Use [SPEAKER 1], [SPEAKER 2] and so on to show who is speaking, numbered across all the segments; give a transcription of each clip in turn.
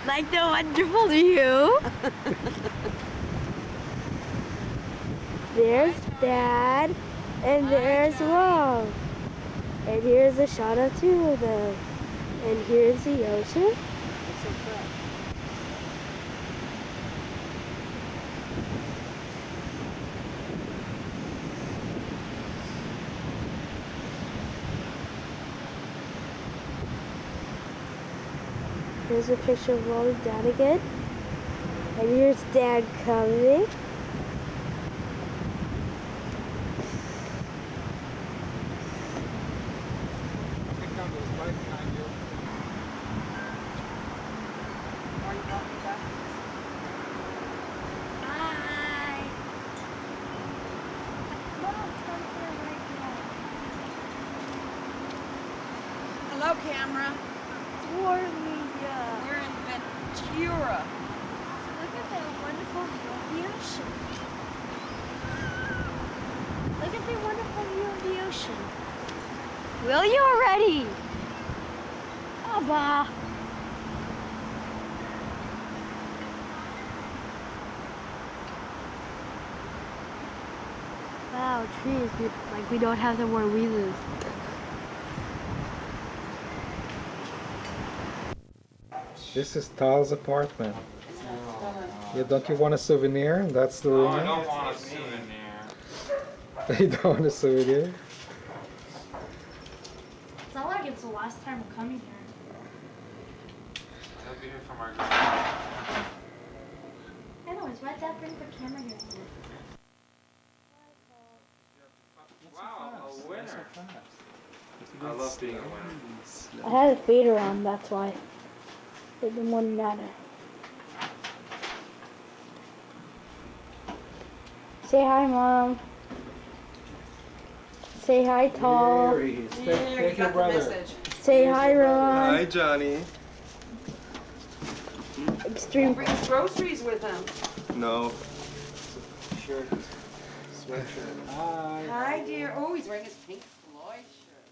[SPEAKER 1] Like the wonderful view. There's Dad, and there's Mom. And here's a shot of two of them. And here's the ocean. Here's a picture of Mom and Dad again. And here's Dad coming.
[SPEAKER 2] Hello, camera.
[SPEAKER 1] We're
[SPEAKER 2] in Ventura.
[SPEAKER 1] Look at that wonderful view of the ocean. Look at the wonderful view of the ocean. Will you already? Abba. Wow, trees. Like we don't have them where we live.
[SPEAKER 3] This is Tal's apartment. Yeah, don't you want a souvenir? That's the room.
[SPEAKER 4] I don't want a souvenir.
[SPEAKER 3] You don't want a souvenir?
[SPEAKER 1] It's not like it's the last time we're coming here.
[SPEAKER 4] They'll be here from our
[SPEAKER 1] Anyways, why'd Dad bring the camera here?
[SPEAKER 4] Wow, a winner. I love being a winner.
[SPEAKER 1] I had a fader on, that's why. It wouldn't matter. Say hi, Mom. Say hi, Tal.
[SPEAKER 3] Take your brother.
[SPEAKER 1] Say hi, Ron.
[SPEAKER 5] Hi, Johnny.
[SPEAKER 1] Extreme.
[SPEAKER 2] Bring his groceries with him.
[SPEAKER 5] No.
[SPEAKER 3] Shirt. Sweatshirt. Hi.
[SPEAKER 2] Hi, dear. Oh, he's wearing his Pink Floyd shirt.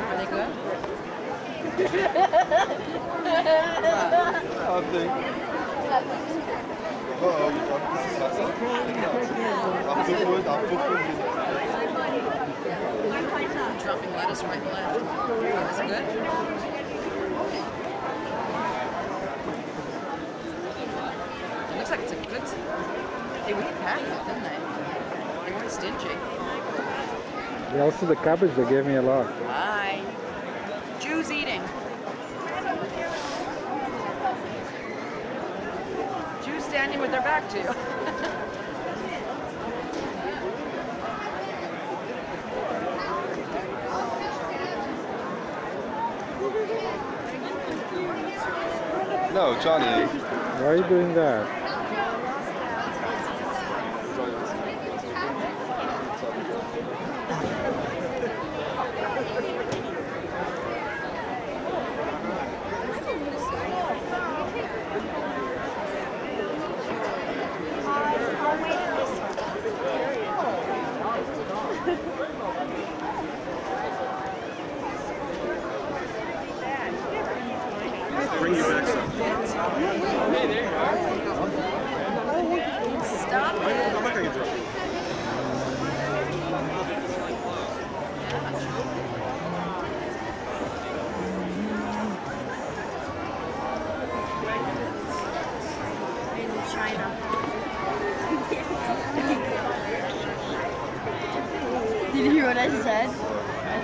[SPEAKER 2] Are they good?
[SPEAKER 5] Oh, thank you. Oh, you want this?
[SPEAKER 2] Dropping lettuce right and left. Is it good? It looks like it's a good. They really packed it, didn't they? They weren't stingy.
[SPEAKER 3] Yeah, also the cabbage, they gave me a lot.
[SPEAKER 2] Hi. Jews eating. Jews standing with their back to you.
[SPEAKER 5] No, Johnny.
[SPEAKER 3] Why are you doing that?
[SPEAKER 5] Bring your back up.
[SPEAKER 4] Hey, there you are.
[SPEAKER 2] Stop it.
[SPEAKER 1] China. Did you hear what I said? I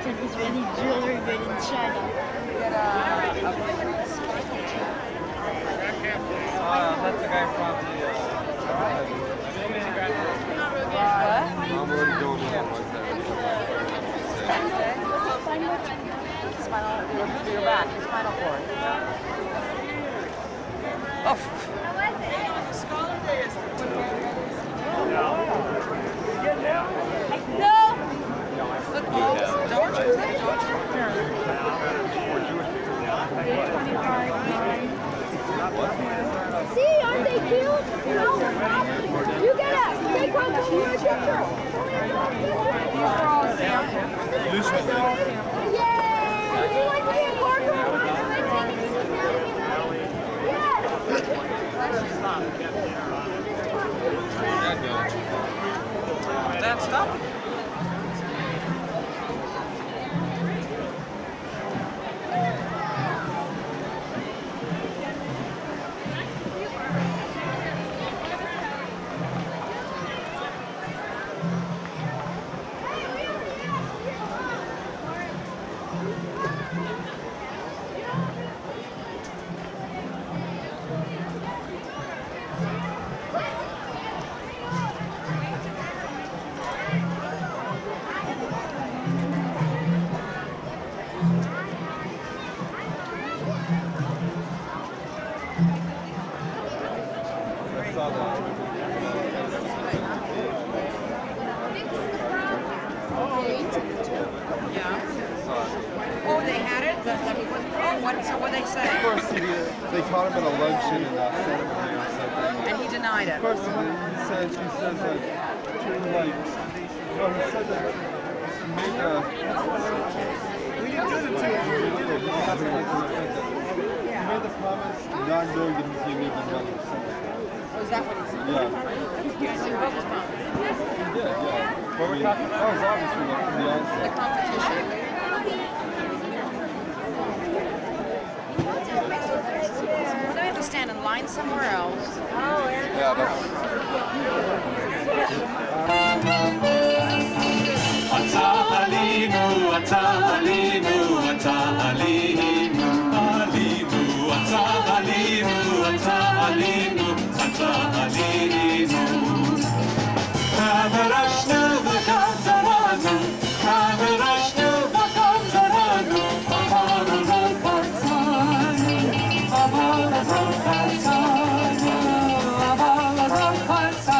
[SPEAKER 1] said he's really jewelry made in China.
[SPEAKER 4] That's the guy from the.
[SPEAKER 5] I'm already doing it like that.
[SPEAKER 2] Spinal, your back, your spinal cord. Oh.
[SPEAKER 1] No!
[SPEAKER 2] Footballs, dodgers,
[SPEAKER 1] See, aren't they cute? You get up. Take one for your picture.
[SPEAKER 2] That stuff? Yeah. Oh, they had it? So what they say?
[SPEAKER 5] Of course, they caught him at a luncheon in Santa Maria or something.
[SPEAKER 2] And he denied it.
[SPEAKER 5] Of course, he says that, like, well, he said that he made the promise not knowing that he made the money.
[SPEAKER 2] Oh, is that what he said?
[SPEAKER 5] Yeah.
[SPEAKER 2] So he broke his promise.
[SPEAKER 5] Yeah. What we're talking about? That was obviously like from the
[SPEAKER 2] The
[SPEAKER 5] onset.
[SPEAKER 2] competition. So we have to stand in line somewhere else.
[SPEAKER 5] Yeah, that's...
[SPEAKER 6] Atalinu, atalinu, atalinu, alinu, atalinu, atalinu, atalinu. Kamerashnu v'kamzaranu, kamerashnu v'kamzaranu, avalanu v'kamzaranu, avalanu v'kamzaranu, avalanu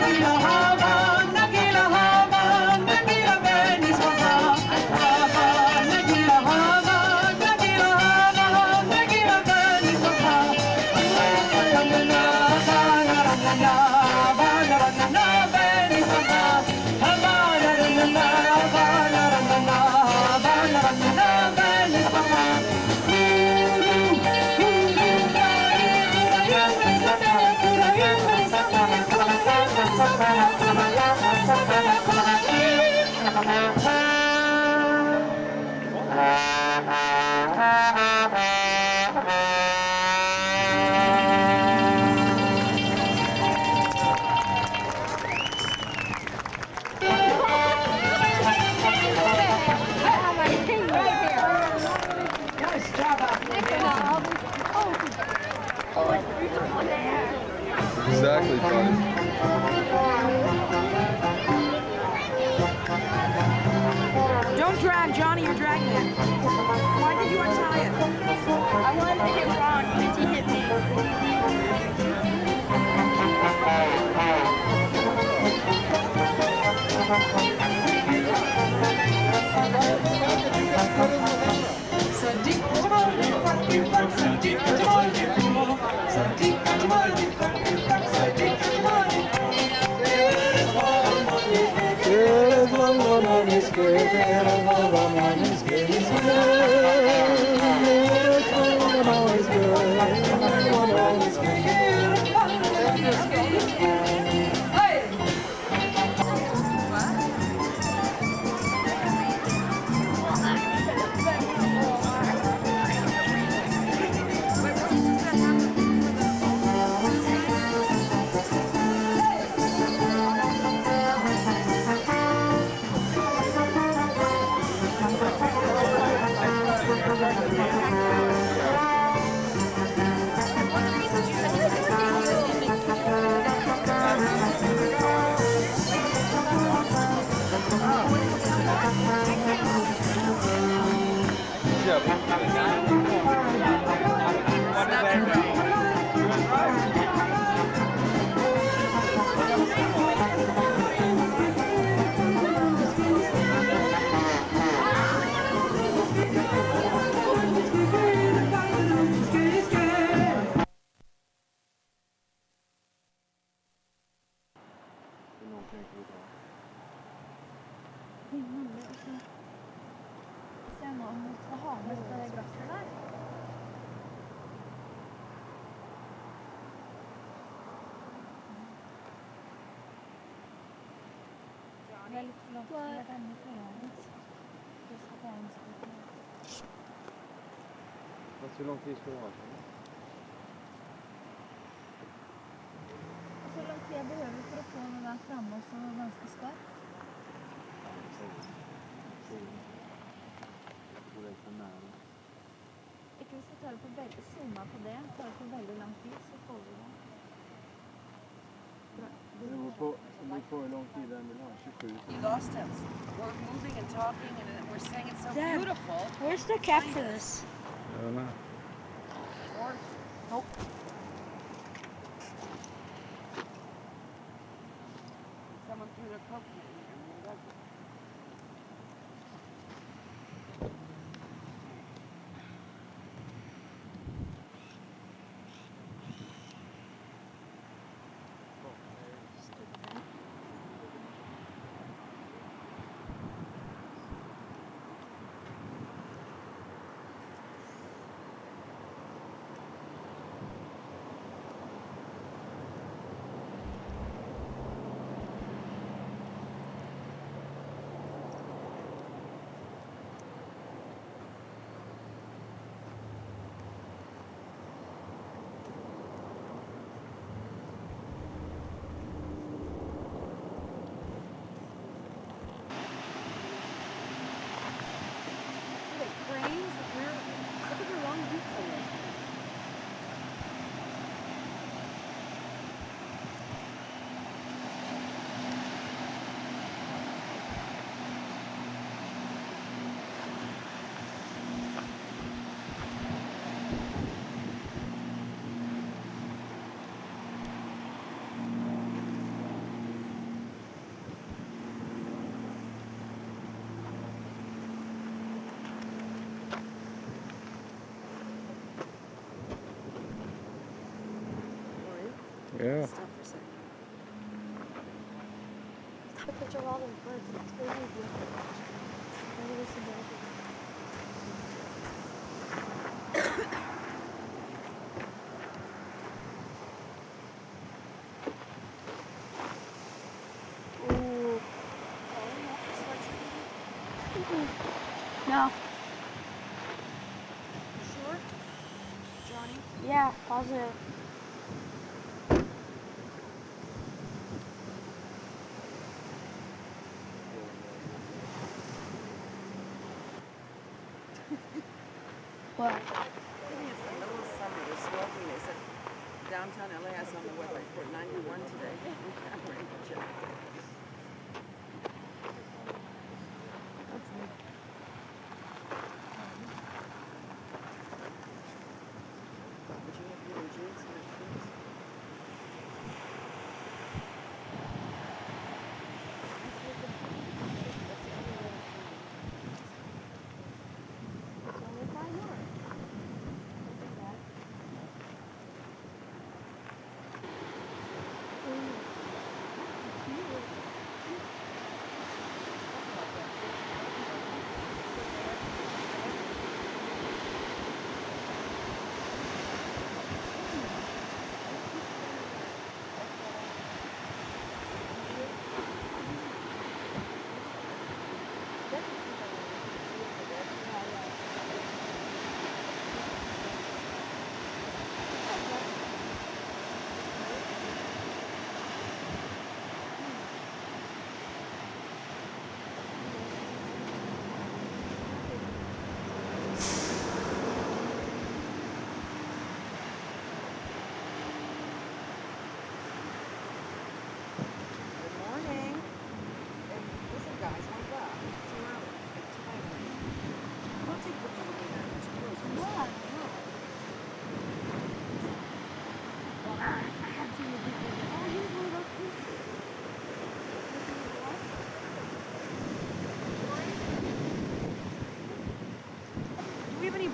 [SPEAKER 7] Hallelujah.
[SPEAKER 2] Don't drag, Johnny, you're dragging it. Why did you untie it?
[SPEAKER 1] I wanted to hit Ron because he hit me.
[SPEAKER 5] Hur lång tid ska det vara?
[SPEAKER 7] Så lång tid jag behöver för att få den där framme som är ganska skarp. Ikke hvis vi tar det på veldig, zooma på det, tar det på veldig lang tid, så får vi det.
[SPEAKER 5] Det beror på hur lång tid den vill ha, 27.
[SPEAKER 2] You lost him. We're moving and talking and we're saying it's so
[SPEAKER 1] Dad,
[SPEAKER 2] beautiful.
[SPEAKER 1] Where's the cap for this?
[SPEAKER 3] I don't know.
[SPEAKER 2] Or, nope. Someone threw their coke in here and they left it.
[SPEAKER 3] Yeah.
[SPEAKER 2] Stop for a second.
[SPEAKER 1] Take a picture of all them birds. It's crazy beautiful. Maybe this is beautiful. Ooh. No.
[SPEAKER 2] Sure? Johnny?
[SPEAKER 1] Yeah, positive. What?
[SPEAKER 2] In the middle of summer, they're smoking. They said downtown LA has on the weather report 91 today. I'm wearing a jacket.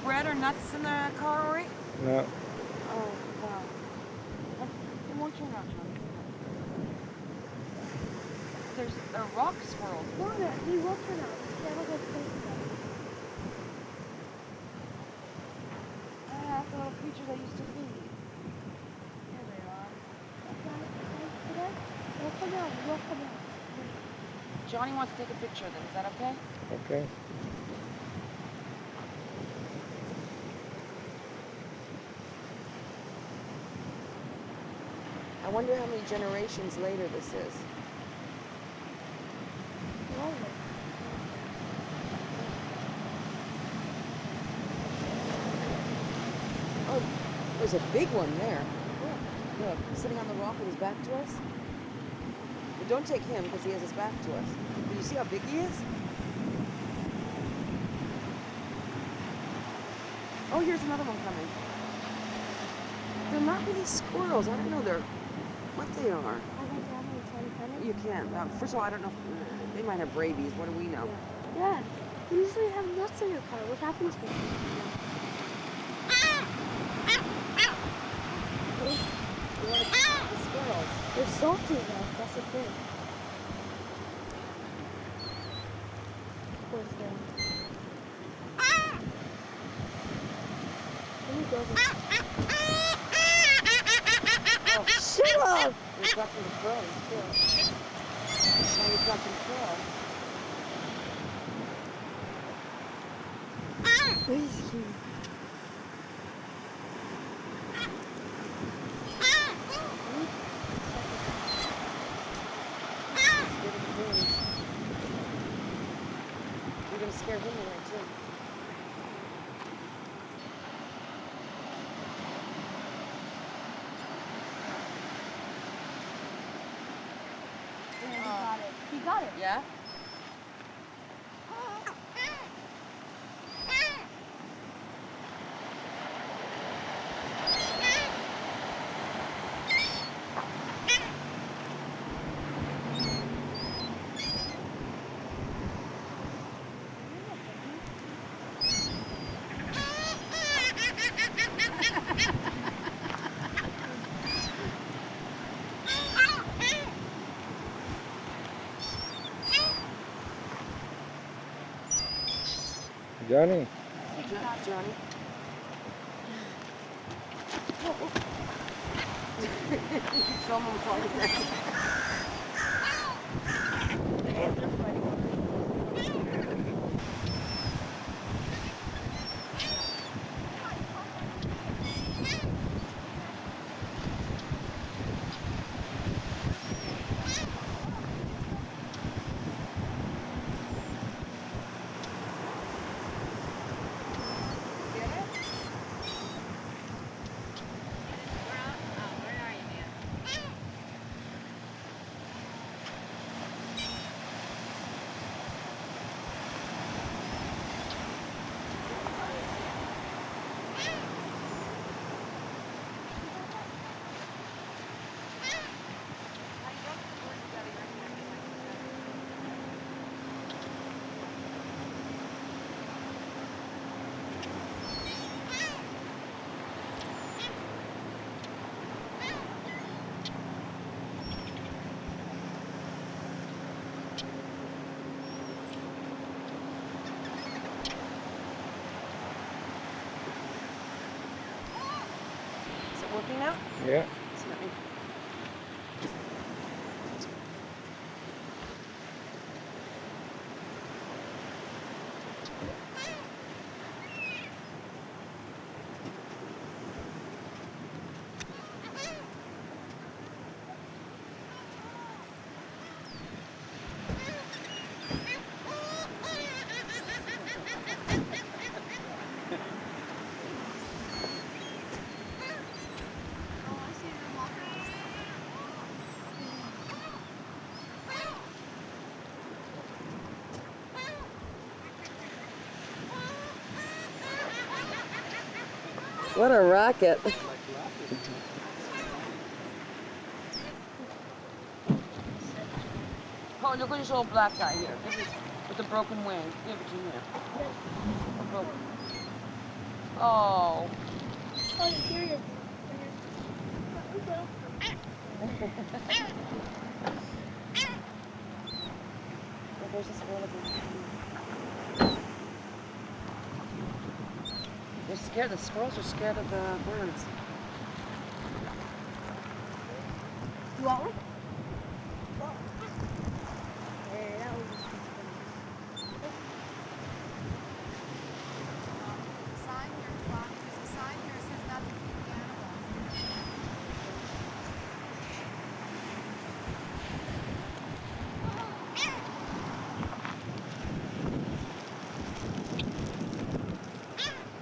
[SPEAKER 2] bread or nuts in the car, Ori?
[SPEAKER 3] No.
[SPEAKER 2] Oh, wow. It won't turn out, Jonny. They're rock squirrels.
[SPEAKER 1] No, he will turn out. They have a good place there.
[SPEAKER 2] That's the little creatures I used to feed. Here they are.
[SPEAKER 1] They'll come out. They'll come out.
[SPEAKER 2] Jonny wants to take a picture of them. Is that okay?
[SPEAKER 3] Okay.
[SPEAKER 2] I wonder how many generations later this is. Oh, there's a big one there. Look, sitting on the rock with his back to us. But don't take him because he has his back to us. Do you see how big he is? Oh, here's another one coming. They're not really squirrels. I don't know what they are. You can. First of all, I don't know. They might have rabies. What do we know?
[SPEAKER 1] Yeah. You usually have nuts in your car. What happened to them?
[SPEAKER 2] You want to keep the squirrels.
[SPEAKER 1] They're salty though. That's the thing. Poor thing. Let me go.
[SPEAKER 2] Oh,
[SPEAKER 1] Shut up!
[SPEAKER 2] you're ducking the crows too. Now you're ducking crow.
[SPEAKER 1] He's cute.
[SPEAKER 2] You're gonna scare him away too.
[SPEAKER 1] Yeah, he got it. He got it.
[SPEAKER 2] Yeah?
[SPEAKER 3] Jonny.
[SPEAKER 2] Jonny? It's almost like that. Is it working now?
[SPEAKER 3] Yeah.
[SPEAKER 2] So let me... What a racket. Oh, look at this old black guy here. This is with the broken wing. Give it to him. A broken. Oh.
[SPEAKER 1] Oh, here it is.
[SPEAKER 2] There's a squirrel again. They're scared. The squirrels are scared of the birds.
[SPEAKER 1] You want one? Yeah, that was just
[SPEAKER 7] Sign here, Bob. There's a sign here that says not to feed the animals.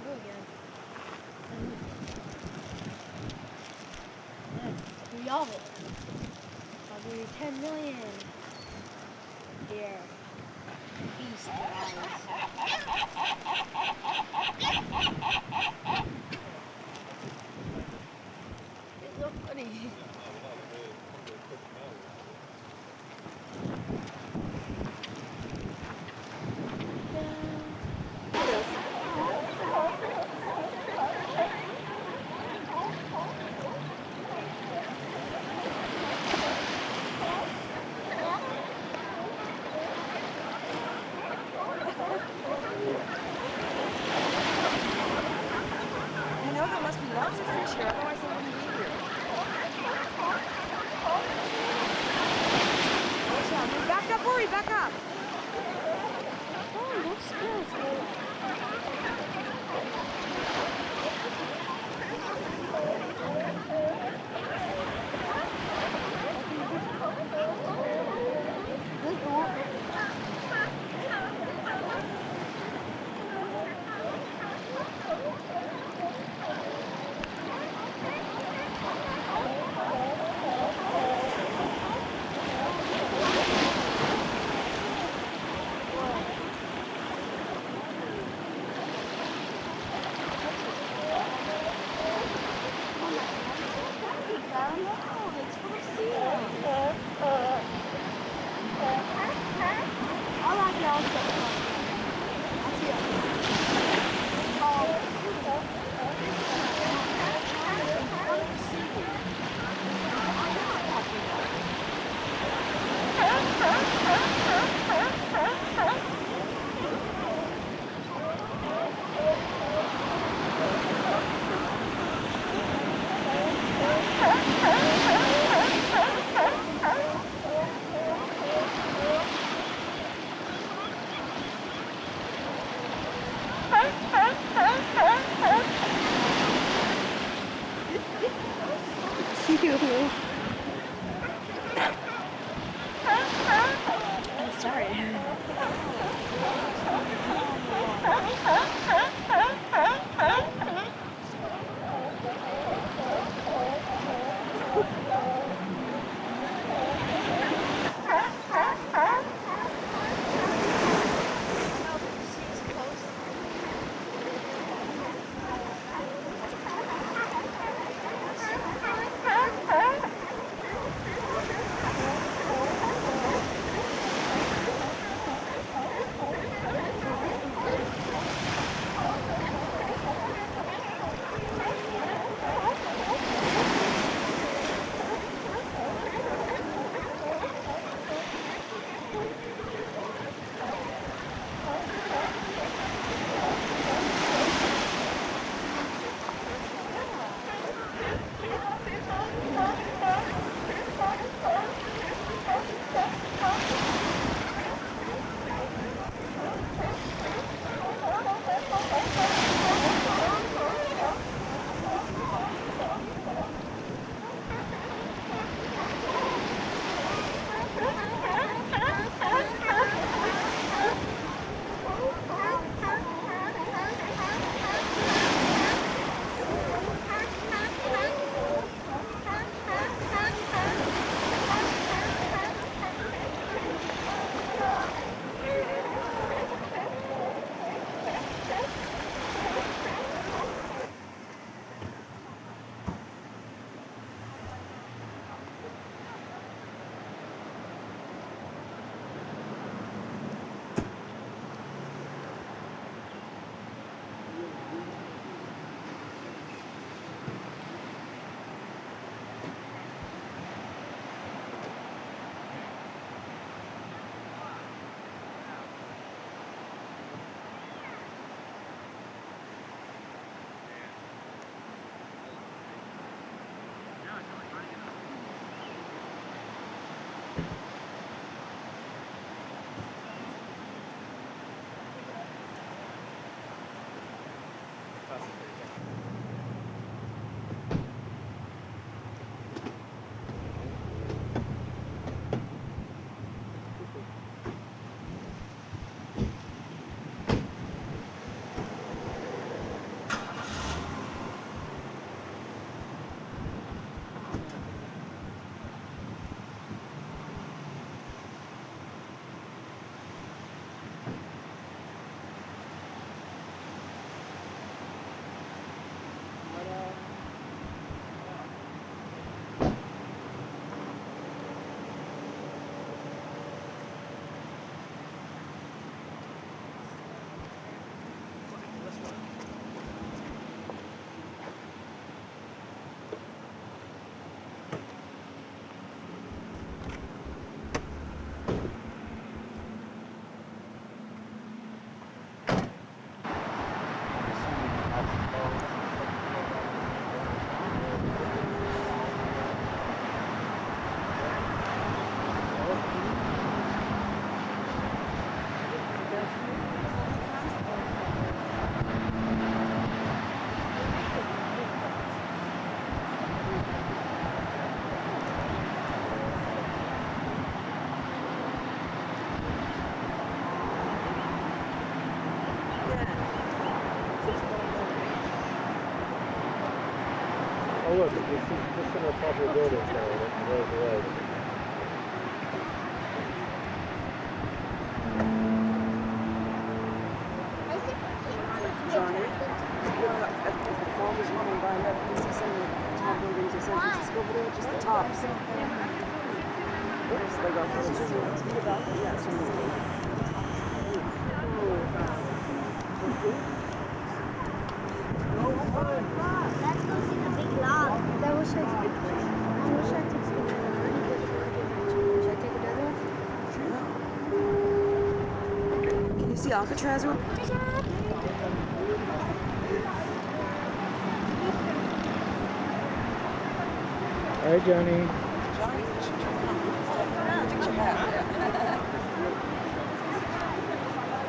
[SPEAKER 1] Go again. We all it. I'll give you 10 million. Here. Feast, guys. It's so funny.
[SPEAKER 2] You know there must be lots of fish here, otherwise they wouldn't be here. Watch out. Back up, hurry, back up.
[SPEAKER 1] Oh, that's good. I'm sorry.
[SPEAKER 3] Oh look, this is in a couple buildings now that goes away.
[SPEAKER 2] Jonny, as the fog is rolling by, you see some of the tall buildings in San Francisco over there, just the tops. Oops, they got this. Yeah, it's just
[SPEAKER 1] Let's go see the big log. That was I wish I took some. Should I take another one?
[SPEAKER 2] Can you see Alcatraz?
[SPEAKER 3] Hi, Johnny.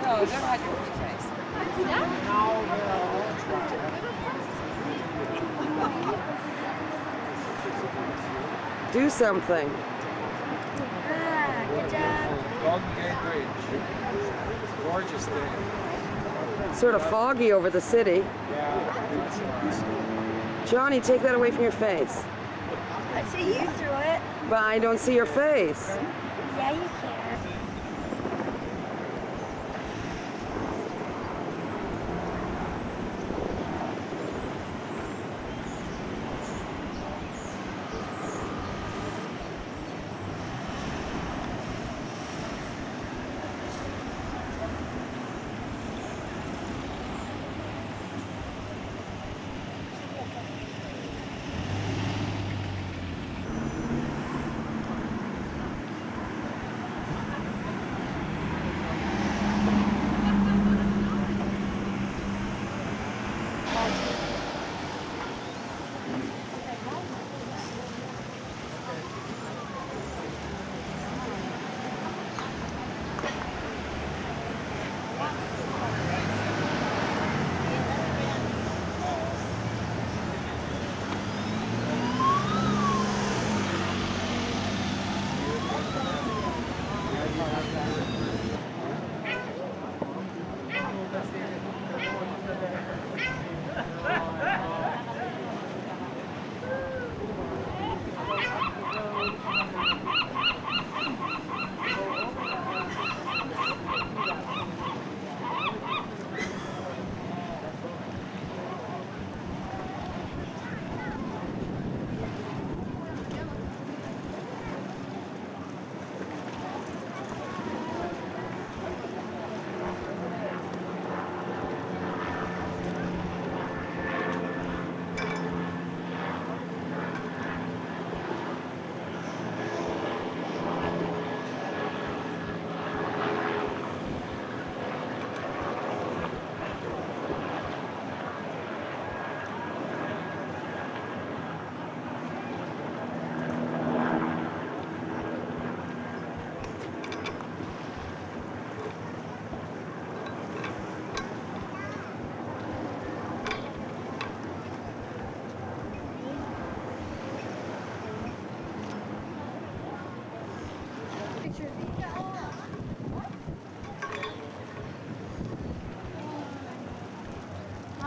[SPEAKER 2] No, never had your pretty face. Do something.
[SPEAKER 1] Good job.
[SPEAKER 3] Golden Gate Bridge. Gorgeous thing.
[SPEAKER 2] Sort of foggy over the city.
[SPEAKER 3] Yeah.
[SPEAKER 2] Jonny, take that away from your face.
[SPEAKER 1] I see you through it.
[SPEAKER 2] But I don't see your face.
[SPEAKER 1] Yeah, you can.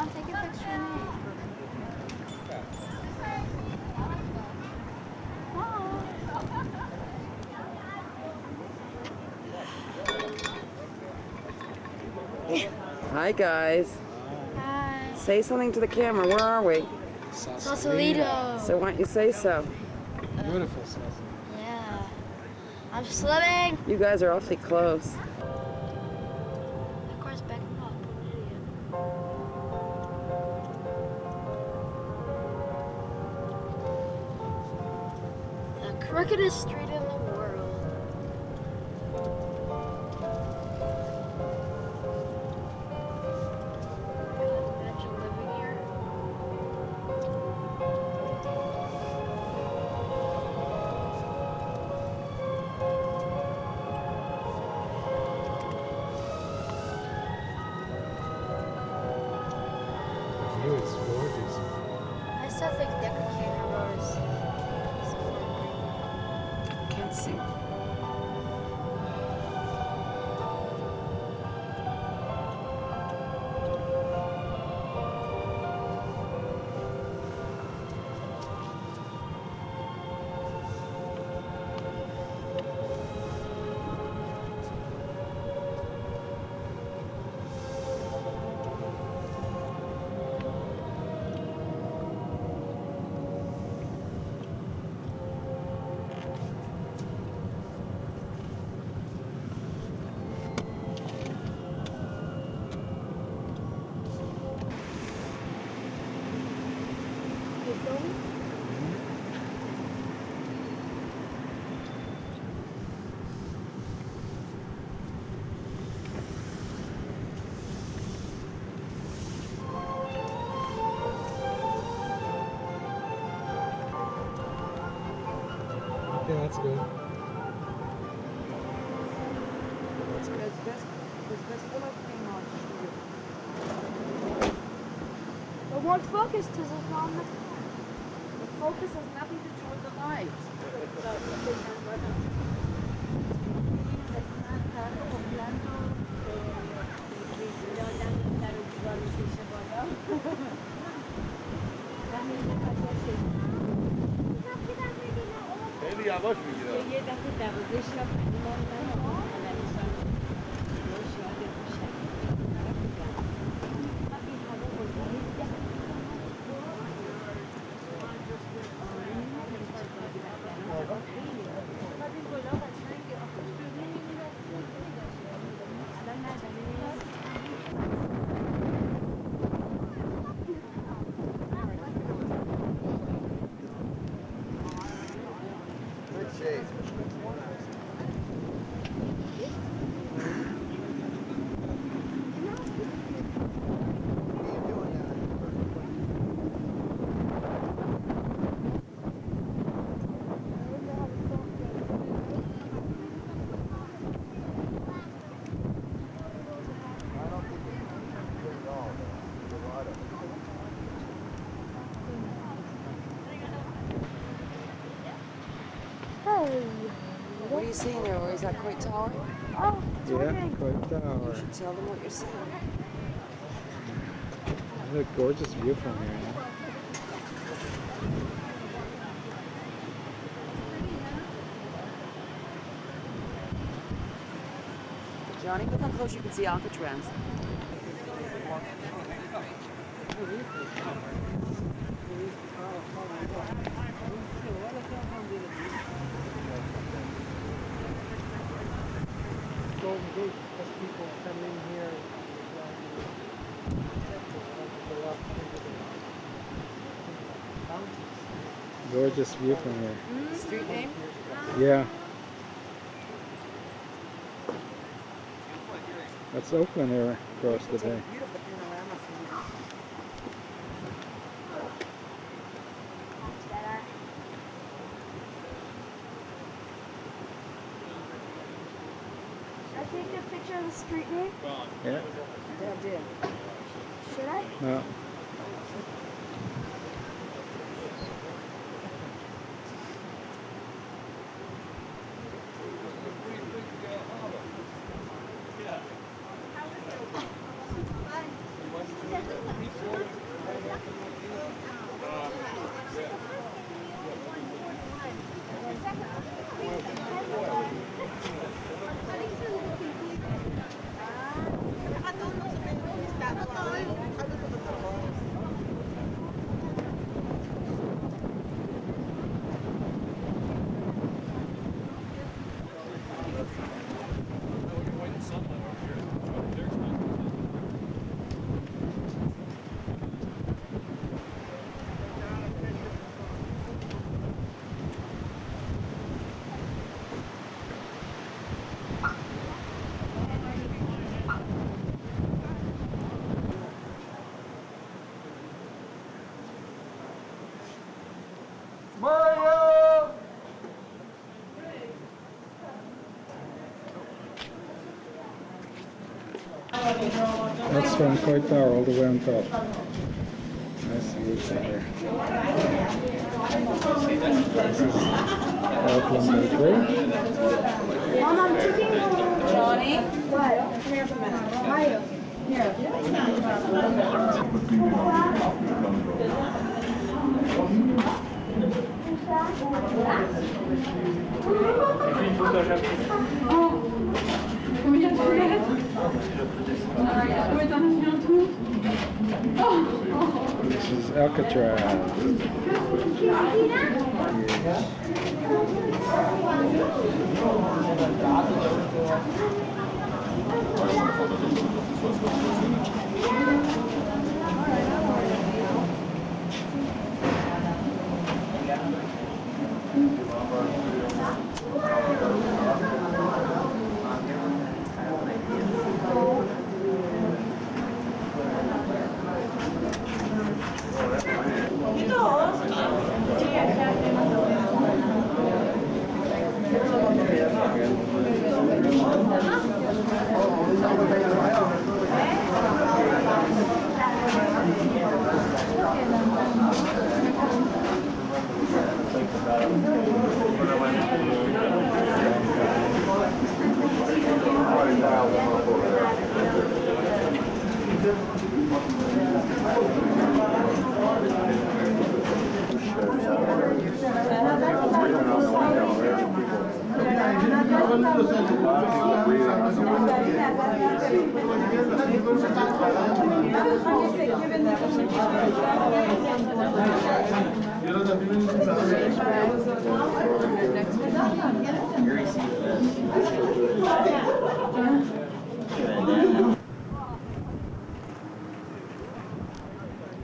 [SPEAKER 7] Mom, take a picture of me.
[SPEAKER 2] Hi guys.
[SPEAKER 7] Hi.
[SPEAKER 2] Say something to the camera. Where are we?
[SPEAKER 7] Sausalito.
[SPEAKER 2] So why don't you say so?
[SPEAKER 3] Beautiful sauce.
[SPEAKER 7] Yeah. I'm slipping.
[SPEAKER 2] You guys are awfully close.
[SPEAKER 7] Of course, back up. The crookedest street in the world. Imagine living here.
[SPEAKER 3] The view is gorgeous.
[SPEAKER 7] I still think Decker Canyon Road is
[SPEAKER 2] Can't see.
[SPEAKER 3] Okay, that's good.
[SPEAKER 7] It won't focus because it's not on the
[SPEAKER 2] The focus has nothing to do with the light.
[SPEAKER 5] خیلی یواش میگیره. Good shade.
[SPEAKER 2] What are you seeing there? Or is that quite tower?
[SPEAKER 7] Oh, it's
[SPEAKER 3] Yeah,
[SPEAKER 7] working.
[SPEAKER 3] quite tower.
[SPEAKER 2] You should tell them what you're seeing.
[SPEAKER 3] What a gorgeous view from here. Huh?
[SPEAKER 2] Johnny, look how close you can see Alcatraz.
[SPEAKER 3] Golden Gate, because people come in here. Gorgeous view from here.
[SPEAKER 2] Street name?
[SPEAKER 3] Yeah. That's Oakland here across the bay.
[SPEAKER 2] Beautiful panorama from here.
[SPEAKER 7] Should I take a picture of the street name?
[SPEAKER 3] Yeah.
[SPEAKER 2] Bad deal.
[SPEAKER 7] Should I?
[SPEAKER 3] No.
[SPEAKER 7] Fun.
[SPEAKER 3] That's from Koi Tower all the way on top. Nice view from there. This is Auckland Monterey.
[SPEAKER 7] Mom, I'm taking
[SPEAKER 8] Jonny?
[SPEAKER 7] what? Come here for a minute. Ohio. Here.
[SPEAKER 3] This is Alcatraz.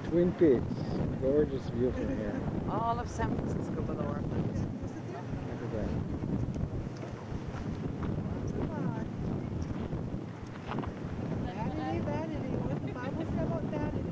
[SPEAKER 3] Twin Peaks, gorgeous view from here.
[SPEAKER 2] All of San Francisco below our feet.
[SPEAKER 3] Look at that.
[SPEAKER 8] What the Bible say about vanity?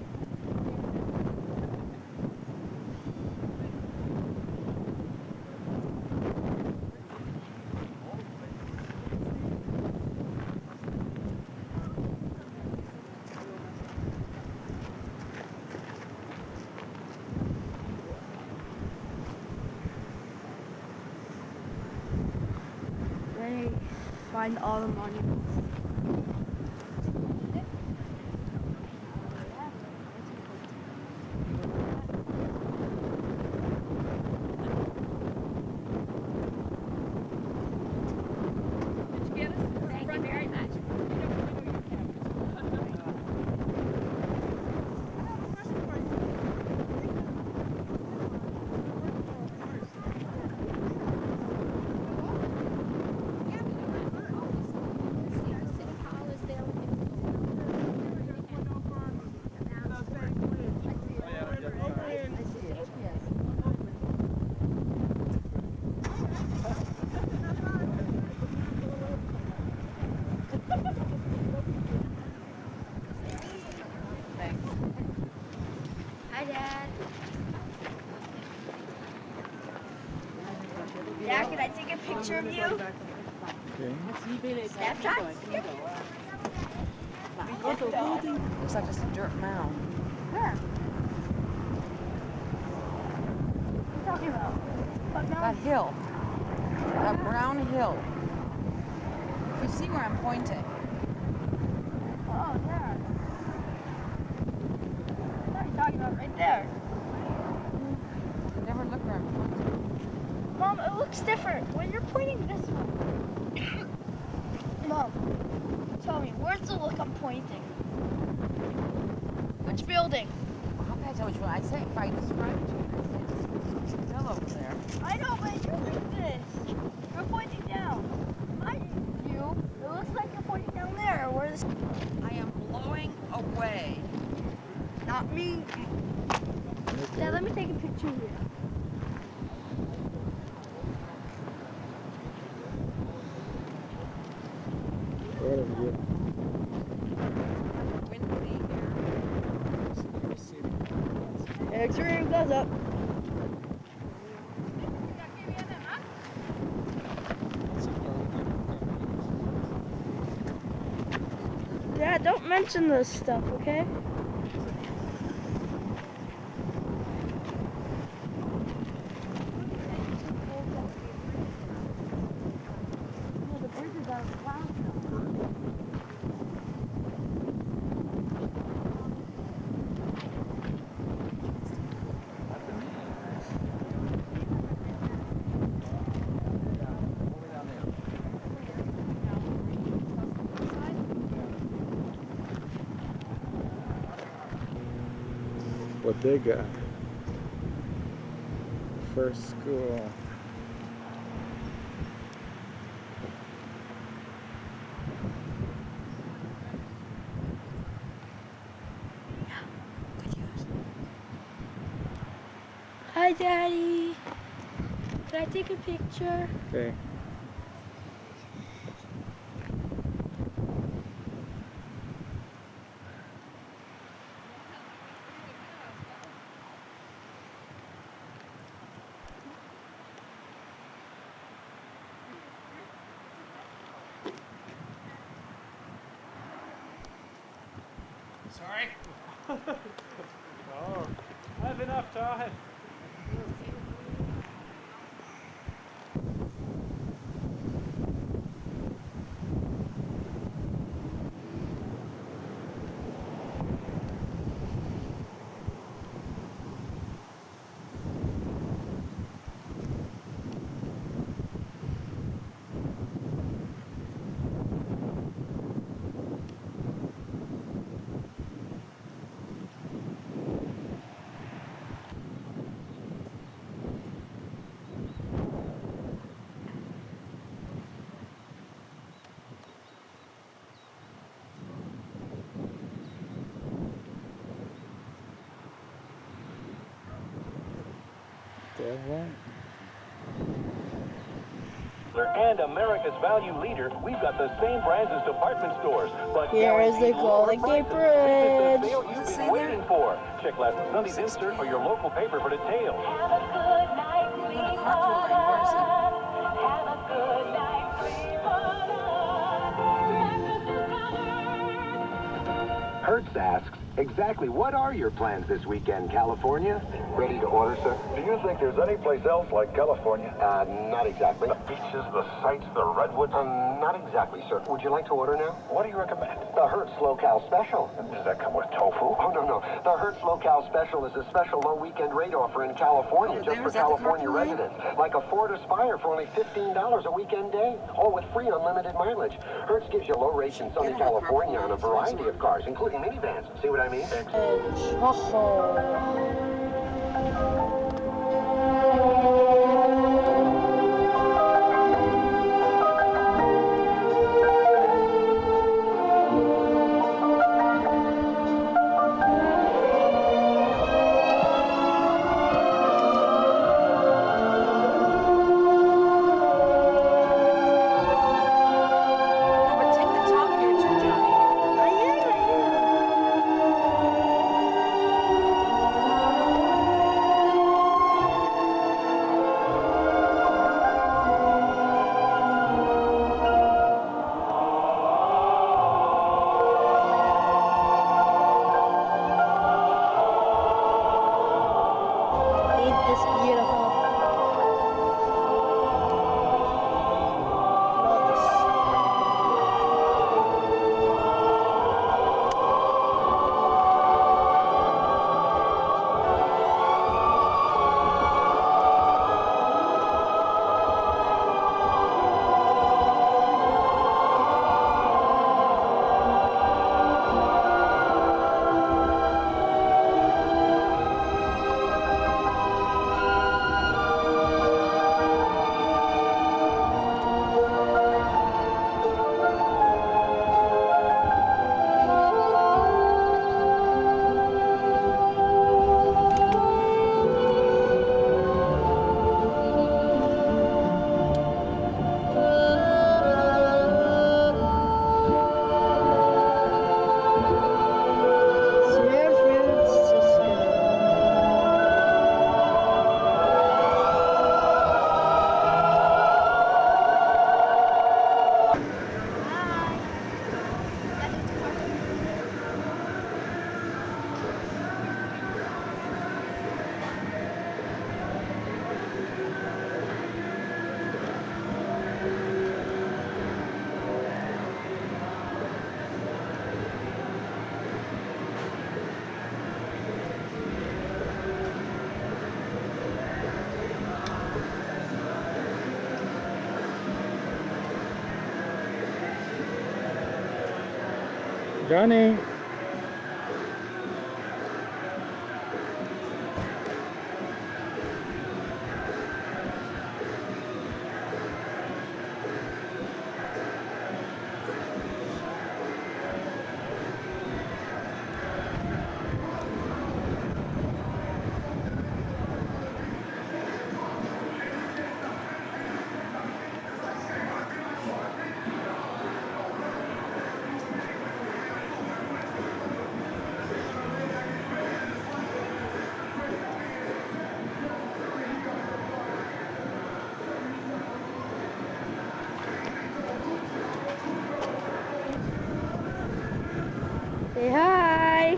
[SPEAKER 1] They find all the monuments.
[SPEAKER 7] Thank you very much. Hi, Dad. Dad, can I take a picture of you?
[SPEAKER 3] Okay.
[SPEAKER 1] Snapshot?
[SPEAKER 2] Looks like just a dirt mound.
[SPEAKER 1] Where? What are you talking about? What
[SPEAKER 2] That
[SPEAKER 1] mountain?
[SPEAKER 2] hill. That brown hill. If you see where I'm pointing.
[SPEAKER 1] Oh, there. I thought you were talking about right
[SPEAKER 7] there.
[SPEAKER 2] Never look where I'm pointing.
[SPEAKER 7] Mom, it looks different when you're pointing this way. Mom, tell me, where's the look I'm pointing? Which building?
[SPEAKER 2] How can I tell which one? I say if I describe it to you, I say just tell over there.
[SPEAKER 7] I know, but you're like this. You're pointing down. My view, it looks like you're pointing down there. Where's
[SPEAKER 2] I am blowing away.
[SPEAKER 7] not me? Dad, let me take a picture here.
[SPEAKER 2] Windy here.
[SPEAKER 7] Extreme close up. Dad, don't mention this stuff, okay?
[SPEAKER 3] Bodega. First school.
[SPEAKER 1] Hi, Daddy. Can I take a picture?
[SPEAKER 3] Okay.
[SPEAKER 4] Sorry? Oh, I have enough time.
[SPEAKER 9] And America's value leader, we've got the same brands as department stores, but
[SPEAKER 7] Here is the Golden Gate Bridge.
[SPEAKER 9] This is the sale you've been waiting for. Check last Sunday's insert or your local paper for details.
[SPEAKER 2] Have a good night, sweetheart. Have a good night, sweetheart.
[SPEAKER 10] Hertz asks, exactly what are your plans this weekend, California? Ready to order, sir?
[SPEAKER 9] Do you think there's any place else like California?
[SPEAKER 10] Not exactly.
[SPEAKER 9] The beaches, the sights, the redwoods?
[SPEAKER 10] Not exactly, sir. Would you like to order now?
[SPEAKER 9] What do you recommend?
[SPEAKER 10] The Hertz Low-Cal Special.
[SPEAKER 9] Does that come with tofu?
[SPEAKER 10] Oh, no. The Hertz Low-Cal Special is a special low weekend rate offer in California just for California residents. Like a Ford Aspire for only $15 a weekend day, all with free unlimited mileage. Hertz gives you low rates in sunny California on a variety of cars, including minivans. See what I mean?
[SPEAKER 3] Jonny.
[SPEAKER 1] Say hi.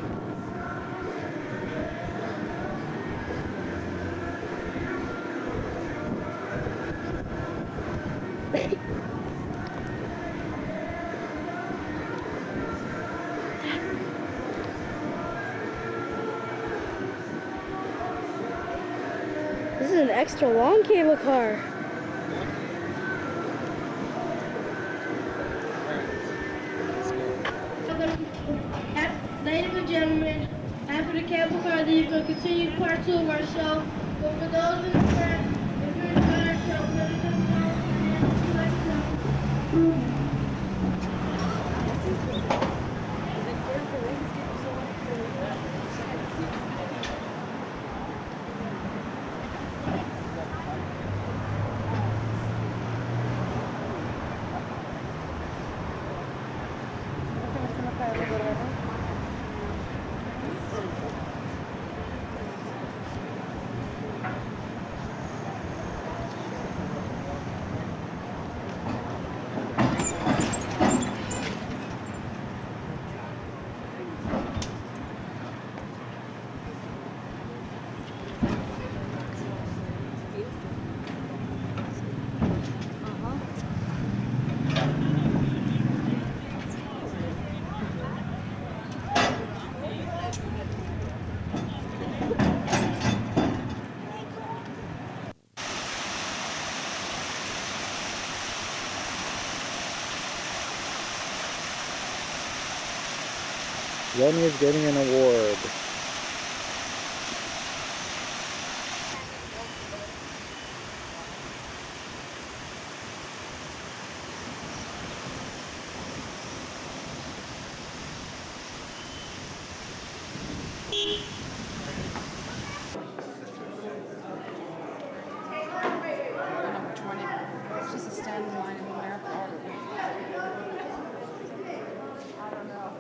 [SPEAKER 1] This is an extra long cable car.
[SPEAKER 7] Ladies and gentlemen, after the cable car, these will continue part 2 of our show. But for those in the front, if you're enjoying our show, please let us know and let us know.
[SPEAKER 3] Jonny is getting an award.
[SPEAKER 8] It's just a standing line in the airport. I don't know.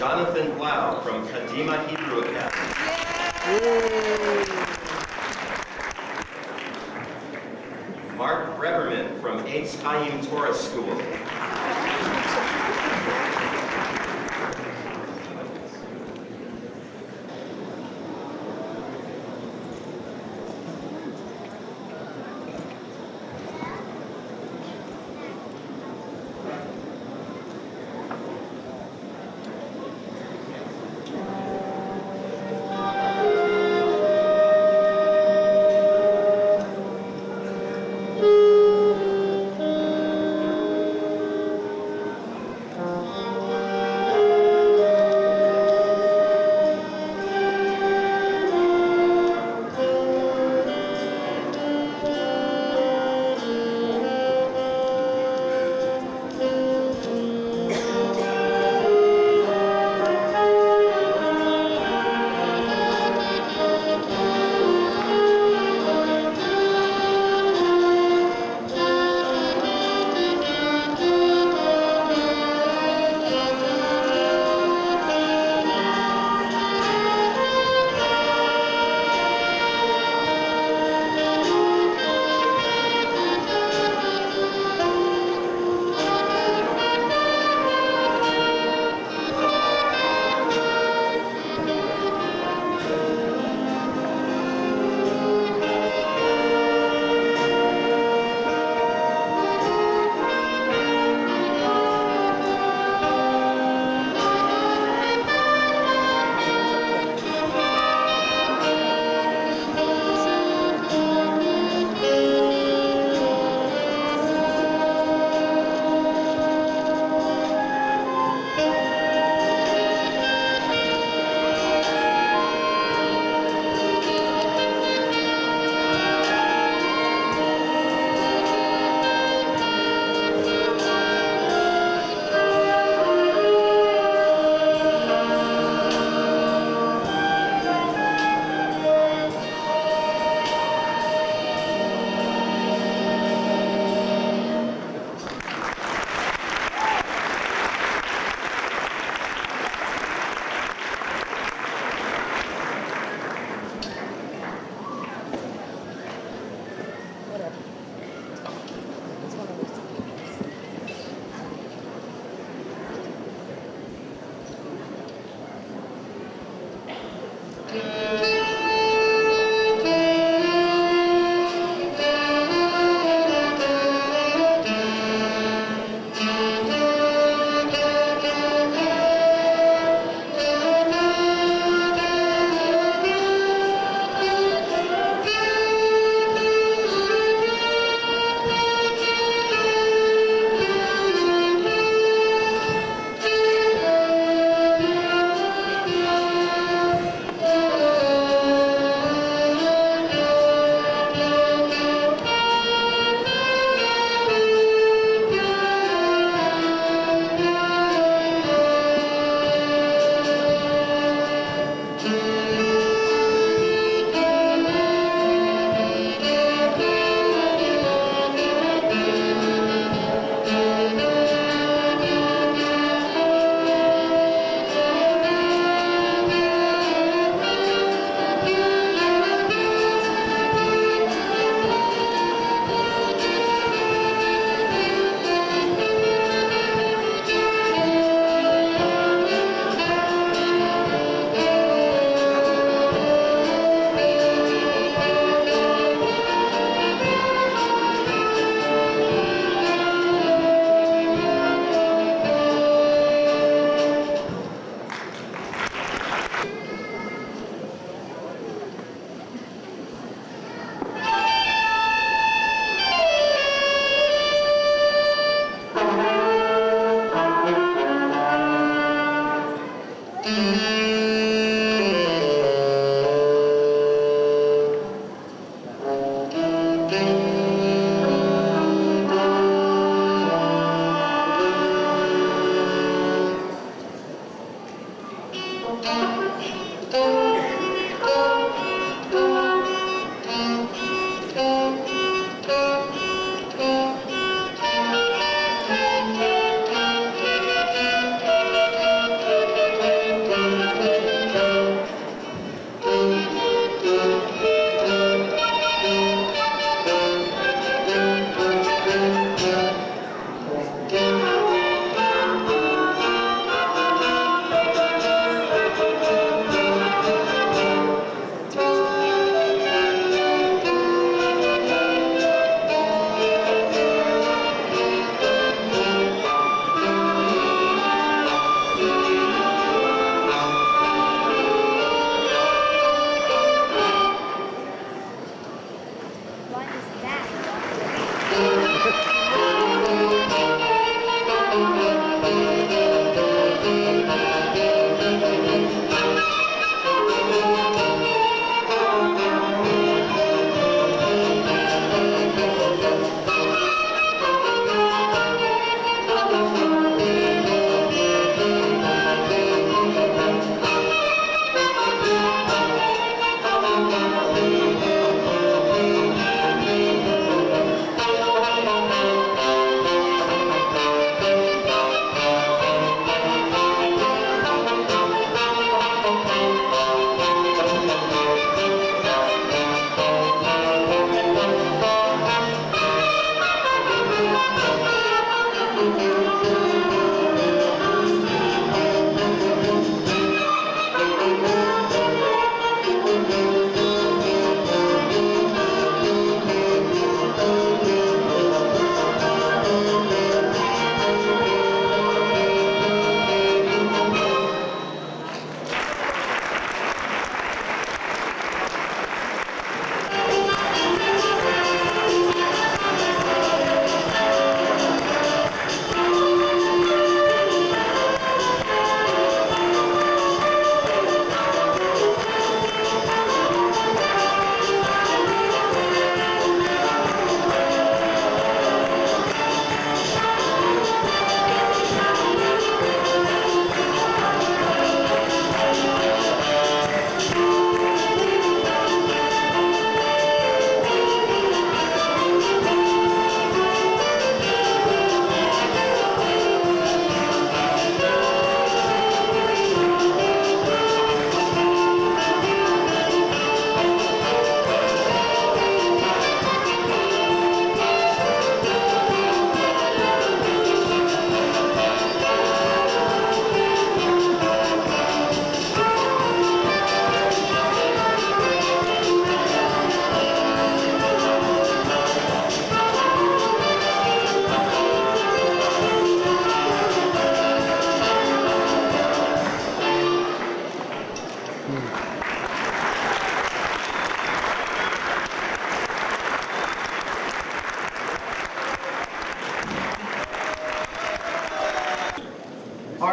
[SPEAKER 11] Jonathan Blau from Kadima Hebrew Academy. Mark Breverman from Eitz Chaim Torah School.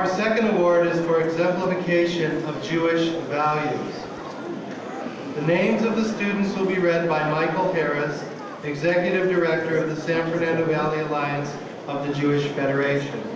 [SPEAKER 12] Our second award is for exemplification of Jewish values. The names of the students will be read by Michael Harris, Executive Director of the San Fernando Valley Alliance of the Jewish Federation.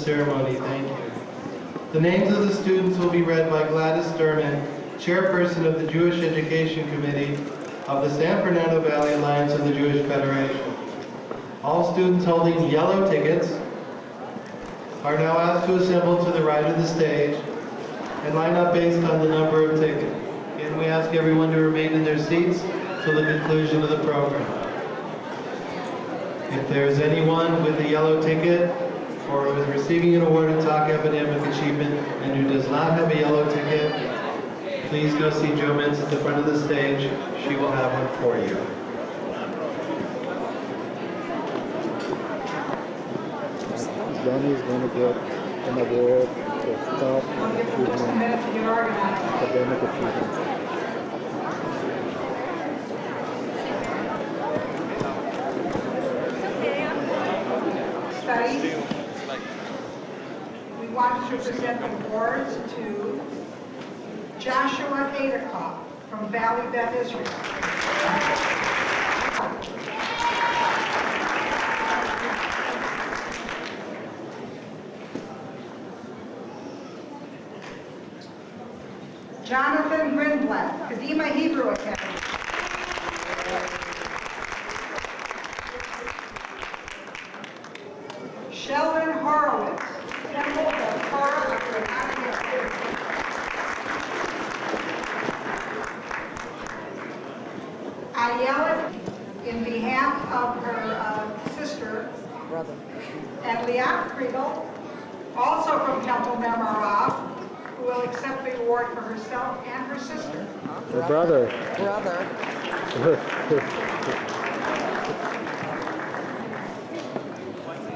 [SPEAKER 12] ceremony. Thank you. The names of the students will be read by Gladys Sturman, Chairperson of the Jewish Education Committee of the San Fernando Valley Alliance of the Jewish Federation. All students holding yellow tickets are now asked to assemble to the right of the stage and line up based on the number of tickets. Again, we ask everyone to remain in their seats till the conclusion of the program. If there is anyone with a yellow ticket or who is receiving an award of Talk Academic Achievement and who does not have a yellow ticket, please go see Jo Mintz at the front of the stage. She will have one for you.
[SPEAKER 3] Jonny is going to get an award for top academic achievement.
[SPEAKER 13] Studies. We want to present awards to Joshua Adikoff from Valley Beth Israel. Jonathan Grindblatt, Kadima Hebrew Academy. Sheldon Horowitz, Temple of Torah of the United States. Ayala, in behalf of her sister,
[SPEAKER 2] Brother.
[SPEAKER 13] and Liat Kriegel, also from Temple Memarav, who will accept the award for herself and her sister.
[SPEAKER 3] Her brother.
[SPEAKER 2] Brother.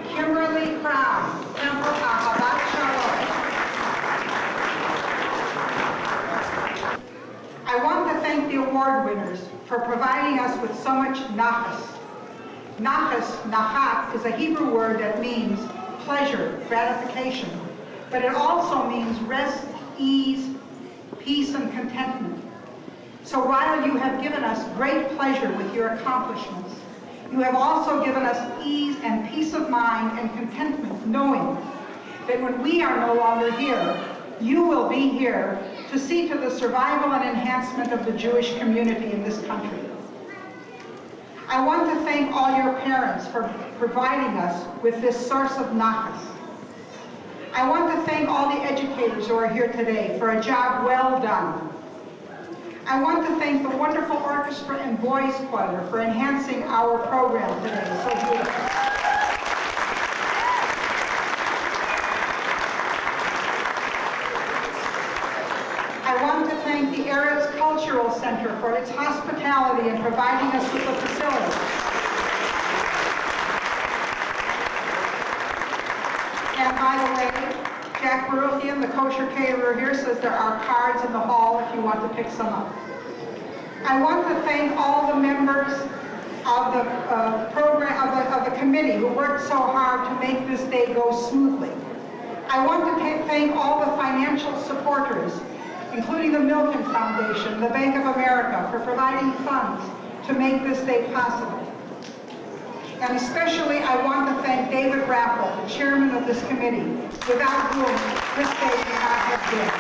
[SPEAKER 13] Kimberly Crown, Temple Ahavat Shalom. I want to thank the award winners for providing us with so much nachas. Nachat, is a Hebrew word that means pleasure, gratification, but it also means rest, ease, peace, and contentment. So while you have given us great pleasure with your accomplishments, you have also given us ease and peace of mind and contentment, knowing that when we are no longer here, you will be here to see to the survival and enhancement of the Jewish community in this country. I want to thank all your parents for providing us with this source of nachas. I want to thank all the educators who are here today for a job well done. I want to thank the wonderful orchestra and boys choir for enhancing our program today so beautifully. I want to thank the Eretz Cultural Center for its hospitality and providing us with the facilities. And by the way, Jack Baruthian, the kosher caterer here, says there are cards in the hall if you want to pick some up. I want to thank all the members of the program, of the committee who worked so hard to make this day go smoothly. I want to thank all the financial supporters, including the Milken Foundation, the Bank of America, for providing funds to make this day possible. And especially I want to thank David Rappel, the chairman of this committee, without whom this day would not have been.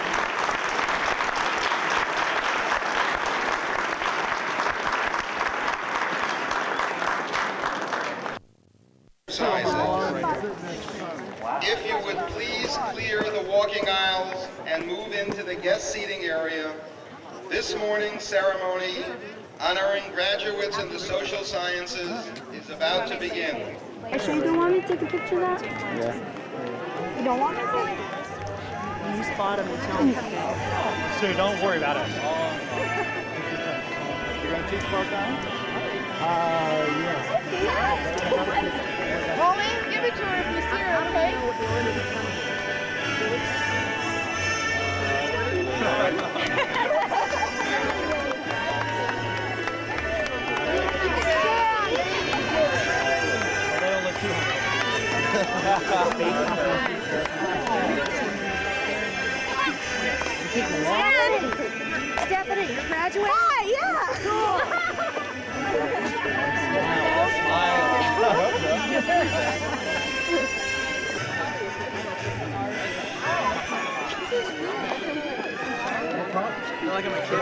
[SPEAKER 14] If you would please clear the walking aisles and move into the guest seating area, this morning's ceremony honoring graduates in the social sciences is about to begin.
[SPEAKER 1] Are you sure you don't want me to take a picture of that?
[SPEAKER 3] Yeah.
[SPEAKER 1] You don't want me to?
[SPEAKER 8] You spot him, it's not.
[SPEAKER 4] So don't worry about it. You're going to teach part-time? Yes.
[SPEAKER 7] Mommy, give it to her if you see her, okay?
[SPEAKER 1] Stephanie, you're graduating? Hi, yeah! Cool.
[SPEAKER 5] like I'm a kid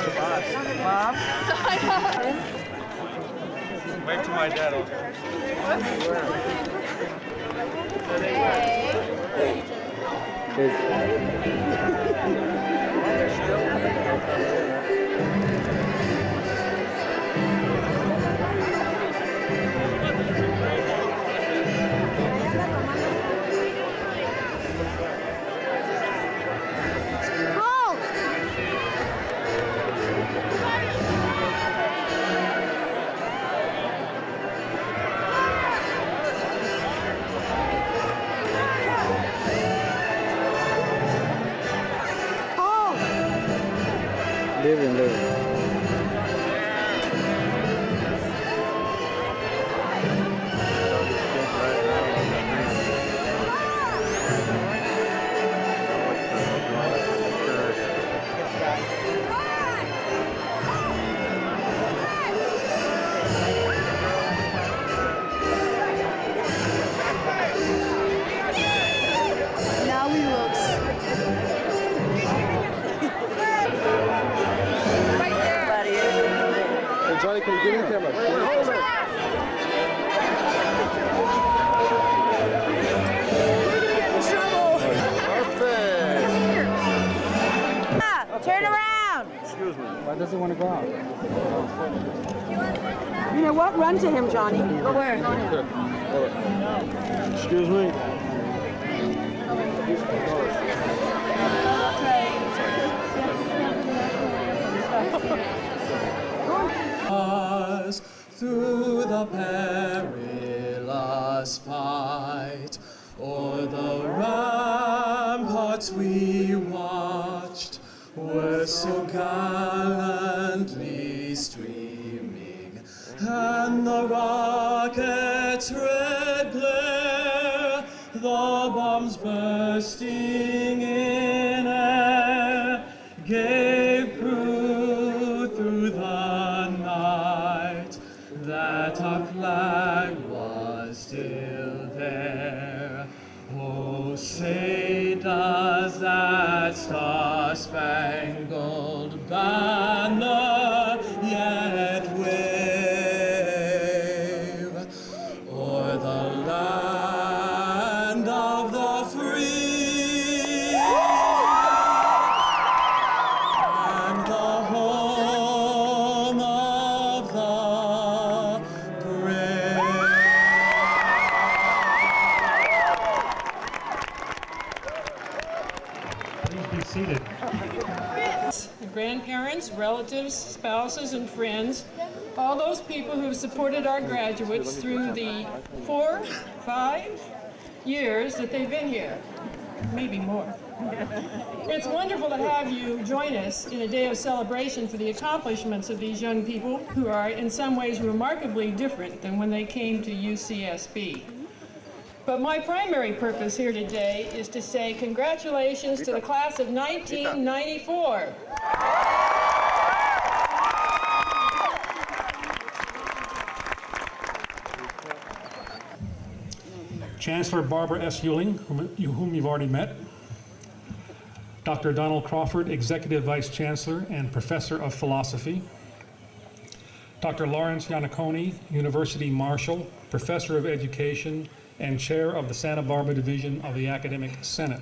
[SPEAKER 5] in Bob. Wave to my dad, okay?
[SPEAKER 3] Living.
[SPEAKER 1] Now he looks.
[SPEAKER 5] Hey, Johnny, can you give me the camera? Hold it. Perfect.
[SPEAKER 8] Turn around.
[SPEAKER 5] Excuse me.
[SPEAKER 3] Why does he want to go out?
[SPEAKER 8] You know what? Run to him, Johnny. Go where?
[SPEAKER 5] Here. Excuse me.
[SPEAKER 6] Through the perilous fight, o'er the ramparts we watched, were so gallantly streaming, and the rocket's red glare, the bombs bursting in air, gave proof through the night that our flag was still there. Oh, say does that star-spangled banner yet wave o'er the land of the free and the home of the brave?
[SPEAKER 15] Please be seated. Grandparents, relatives, spouses, and friends, all those people who have supported our graduates through the 4, 5 years that they've been here, maybe more. It's wonderful to have you join us in a day of celebration for the accomplishments of these young people who are in some ways remarkably different than when they came to UCSB. But my primary purpose here today is to say congratulations to the class of 1994. Chancellor Barbara S. Ewing, whom you've already met. Dr. Donald Crawford, Executive Vice Chancellor and Professor of Philosophy. Dr. Lawrence Iannacone, University Marshal, Professor of Education, and Chair of the Santa Barbara Division of the Academic Senate.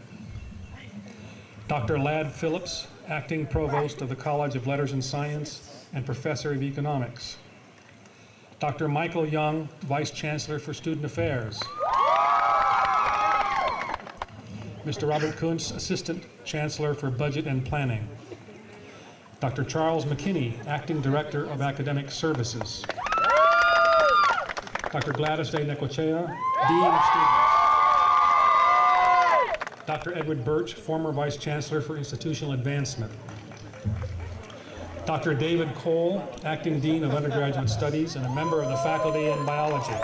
[SPEAKER 15] Dr. Ladd Phillips, Acting Provost of the College of Letters and Science and Professor of Economics. Dr. Michael Young, Vice Chancellor for Student Affairs. Mr. Robert Kuntz, Assistant Chancellor for Budget and Planning. Dr. Charles McKinney, Acting Director of Academic Services. Dr. Gladys De Necochea, Dean of Students. Dr. Edward Birch, former Vice Chancellor for Institutional Advancement. Dr. David Cole, Acting Dean of Undergraduate Studies and a member of the Faculty in Biology.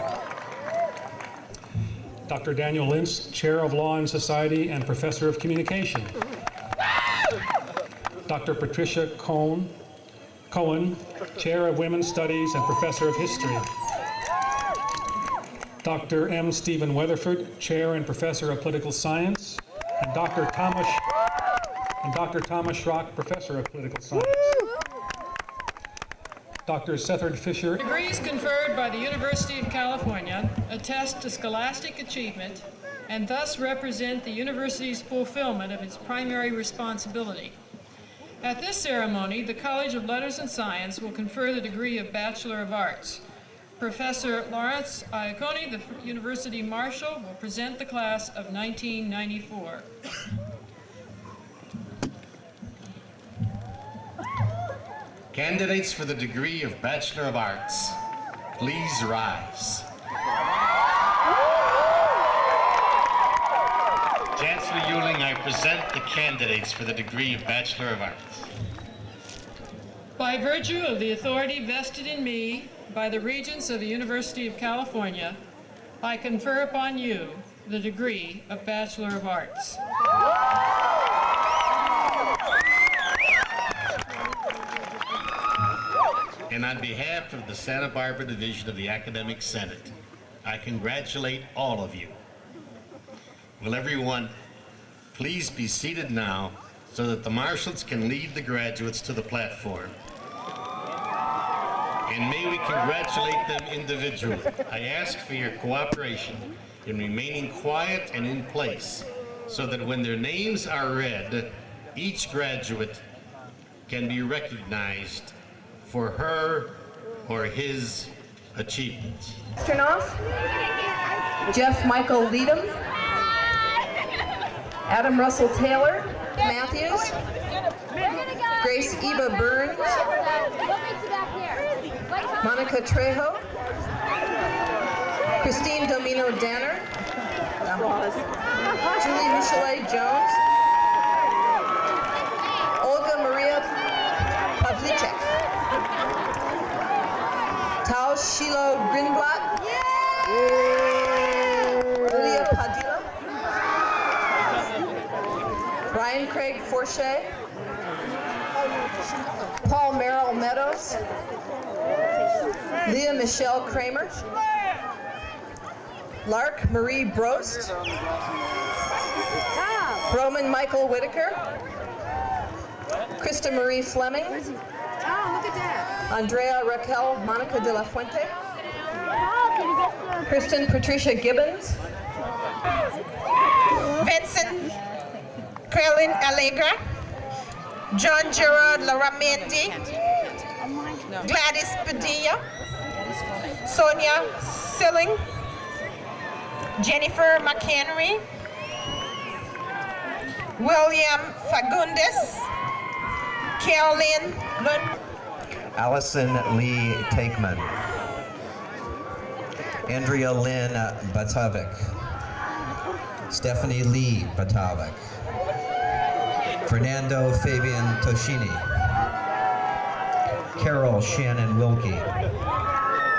[SPEAKER 15] Dr. Daniel Lintz, Chair of Law and Society and Professor of Communication. Dr. Patricia Cohen, Chair of Women's Studies and Professor of History. Dr. M. Stephen Weatherford, Chair and Professor of Political Science, and Dr. Thomas Schrock, Professor of Political Science. Dr. Sethard Fisher.
[SPEAKER 16] Degrees conferred by the University of California attest to scholastic achievement and thus represent the university's fulfillment of its primary responsibility. At this ceremony, the College of Letters and Science will confer the degree of Bachelor of Arts. Professor Lawrence Iaconi, the University Marshal, will present the class of 1994.
[SPEAKER 17] Candidates for the degree of Bachelor of Arts, please rise. Chancellor Ewing, I present the candidates for the degree of Bachelor of Arts.
[SPEAKER 16] By virtue of the authority vested in me by the Regents of the University of California, I confer upon you the degree of Bachelor of Arts.
[SPEAKER 17] And on behalf of the Santa Barbara Division of the Academic Senate, I congratulate all of you. Will everyone please be seated now so that the marshals can lead the graduates to the platform. And may we congratulate them individually. I ask for your cooperation in remaining quiet and in place so that when their names are read, each graduate can be recognized for her or his achievements.
[SPEAKER 8] Chernoff, Jeff Michael Leadham, Adam Russell Taylor, Matthews, Grace Eva Burns, Monica Trejo, Christine Domino Danner, Julie Michelet Jones, Olga Maria Pavlicek, Tao Shilo Greenblatt, Lydia Padilla, Brian Craig Forche, Paul Merrill Meadows, Leah Michelle Kramer, Lark Marie Brost, Roman Michael Whitaker, Krista Marie Fleming, Andrea Raquel Monica de la Fuente, Kristen Patricia Gibbons,
[SPEAKER 18] Vincent Krellin Allegra, John Gerard Laramendi, Gladys Padilla, Sonia Silling, Jennifer McHenry, William Fagundes, Carolyn Lund,
[SPEAKER 19] Allison Lee Takeman, Andrea Lynn Batavik, Stephanie Lee Batavik, Fernando Fabian Toshini, Carol Shannon Wilkie,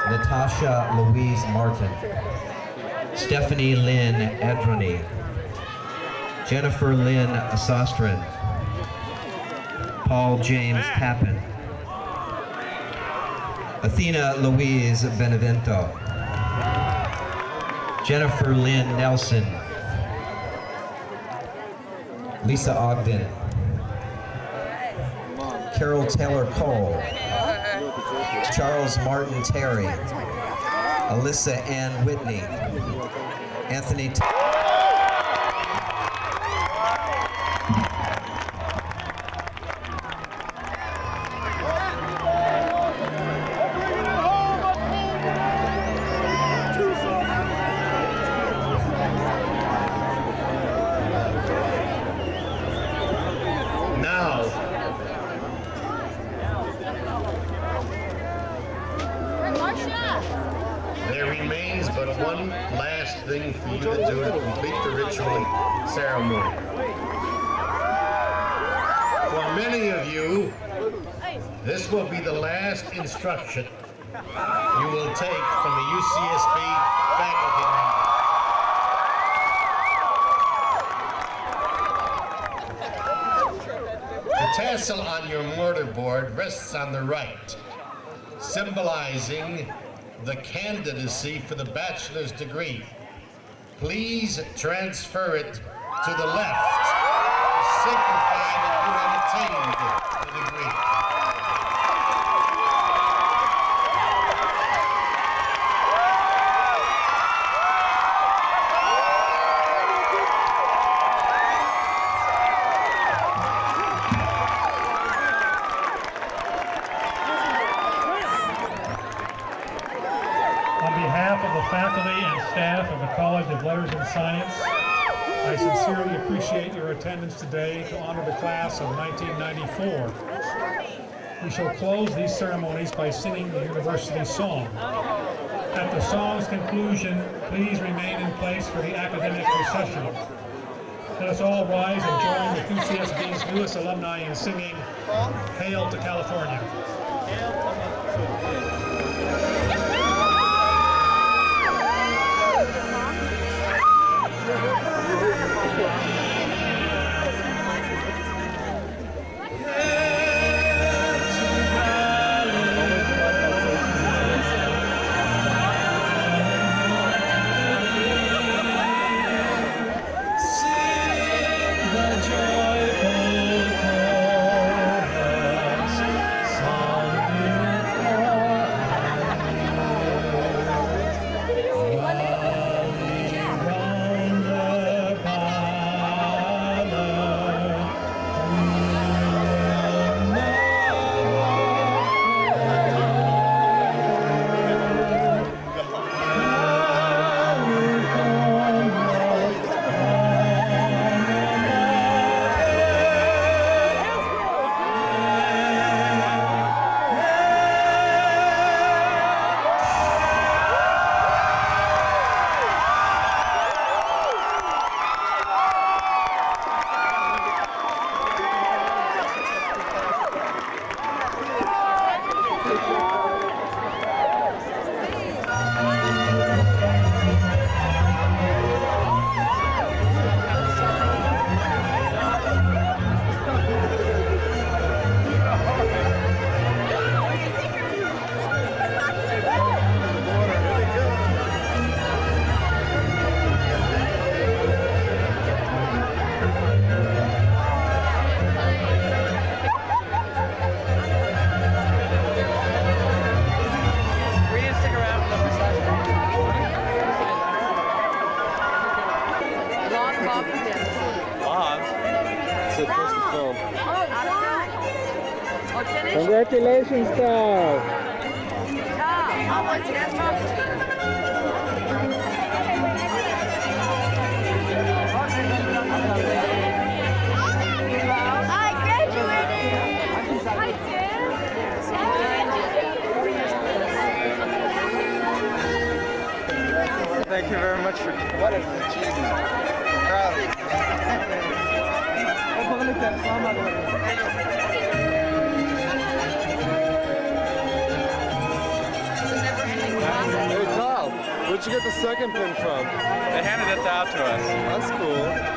[SPEAKER 19] Natasha Louise Martin, Stephanie Lynn Edrani, Jennifer Lynn Sostrin, Paul James Tappan, Athena Louise Benevento, Jennifer Lynn Nelson, Lisa Ogden, Carol Taylor Cole, Charles Martin Terry, Alyssa Ann Whitney, Anthony
[SPEAKER 17] ceremony. For many of you, this will be the last instruction you will take from a UCSB faculty member. The tassel on your mortarboard rests on the right, symbolizing the candidacy for the bachelor's degree. Please transfer it to the left to signify that you have attained the degree.
[SPEAKER 15] Letters in Science. I sincerely appreciate your attendance today to honor the class of 1994. We shall close these ceremonies by singing the university song. At the song's conclusion, please remain in place for the academic recession. Let us all rise and join with UCSB's newest alumni in singing Hail to California.
[SPEAKER 3] Congratulations, Tom.
[SPEAKER 1] I graduated! Hi, Tim!
[SPEAKER 5] Thank you very much for what an achievement. Proud of Hey Tom, where'd you get the second pin from? They handed it out to us. That's cool.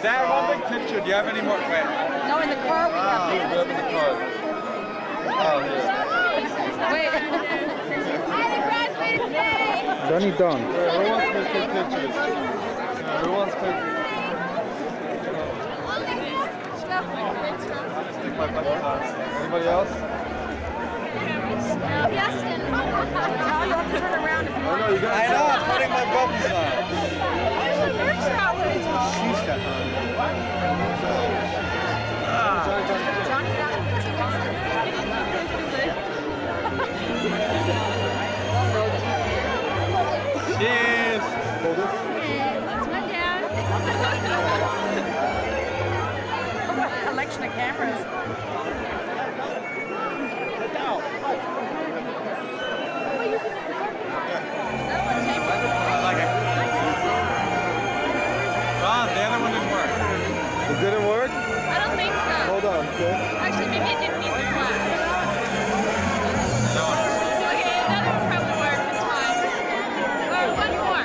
[SPEAKER 5] Dad, one big picture. Do you have any more? Wait.
[SPEAKER 2] No, in the car we have.
[SPEAKER 5] Oh, in the car. Oh, here.
[SPEAKER 2] Wait.
[SPEAKER 3] Jonny, done.
[SPEAKER 5] Who wants to take pictures? Who wants pictures? Stick my buttons on. Anybody else?
[SPEAKER 2] Justin. How you have to turn around if you want.
[SPEAKER 5] I know, I'm putting my buttons on. She's got Cheers! It didn't work?
[SPEAKER 20] I don't think so.
[SPEAKER 5] Hold on, okay?
[SPEAKER 20] Actually, maybe it didn't need the flash. Okay, another one probably worked. It's fine. Oh, one more.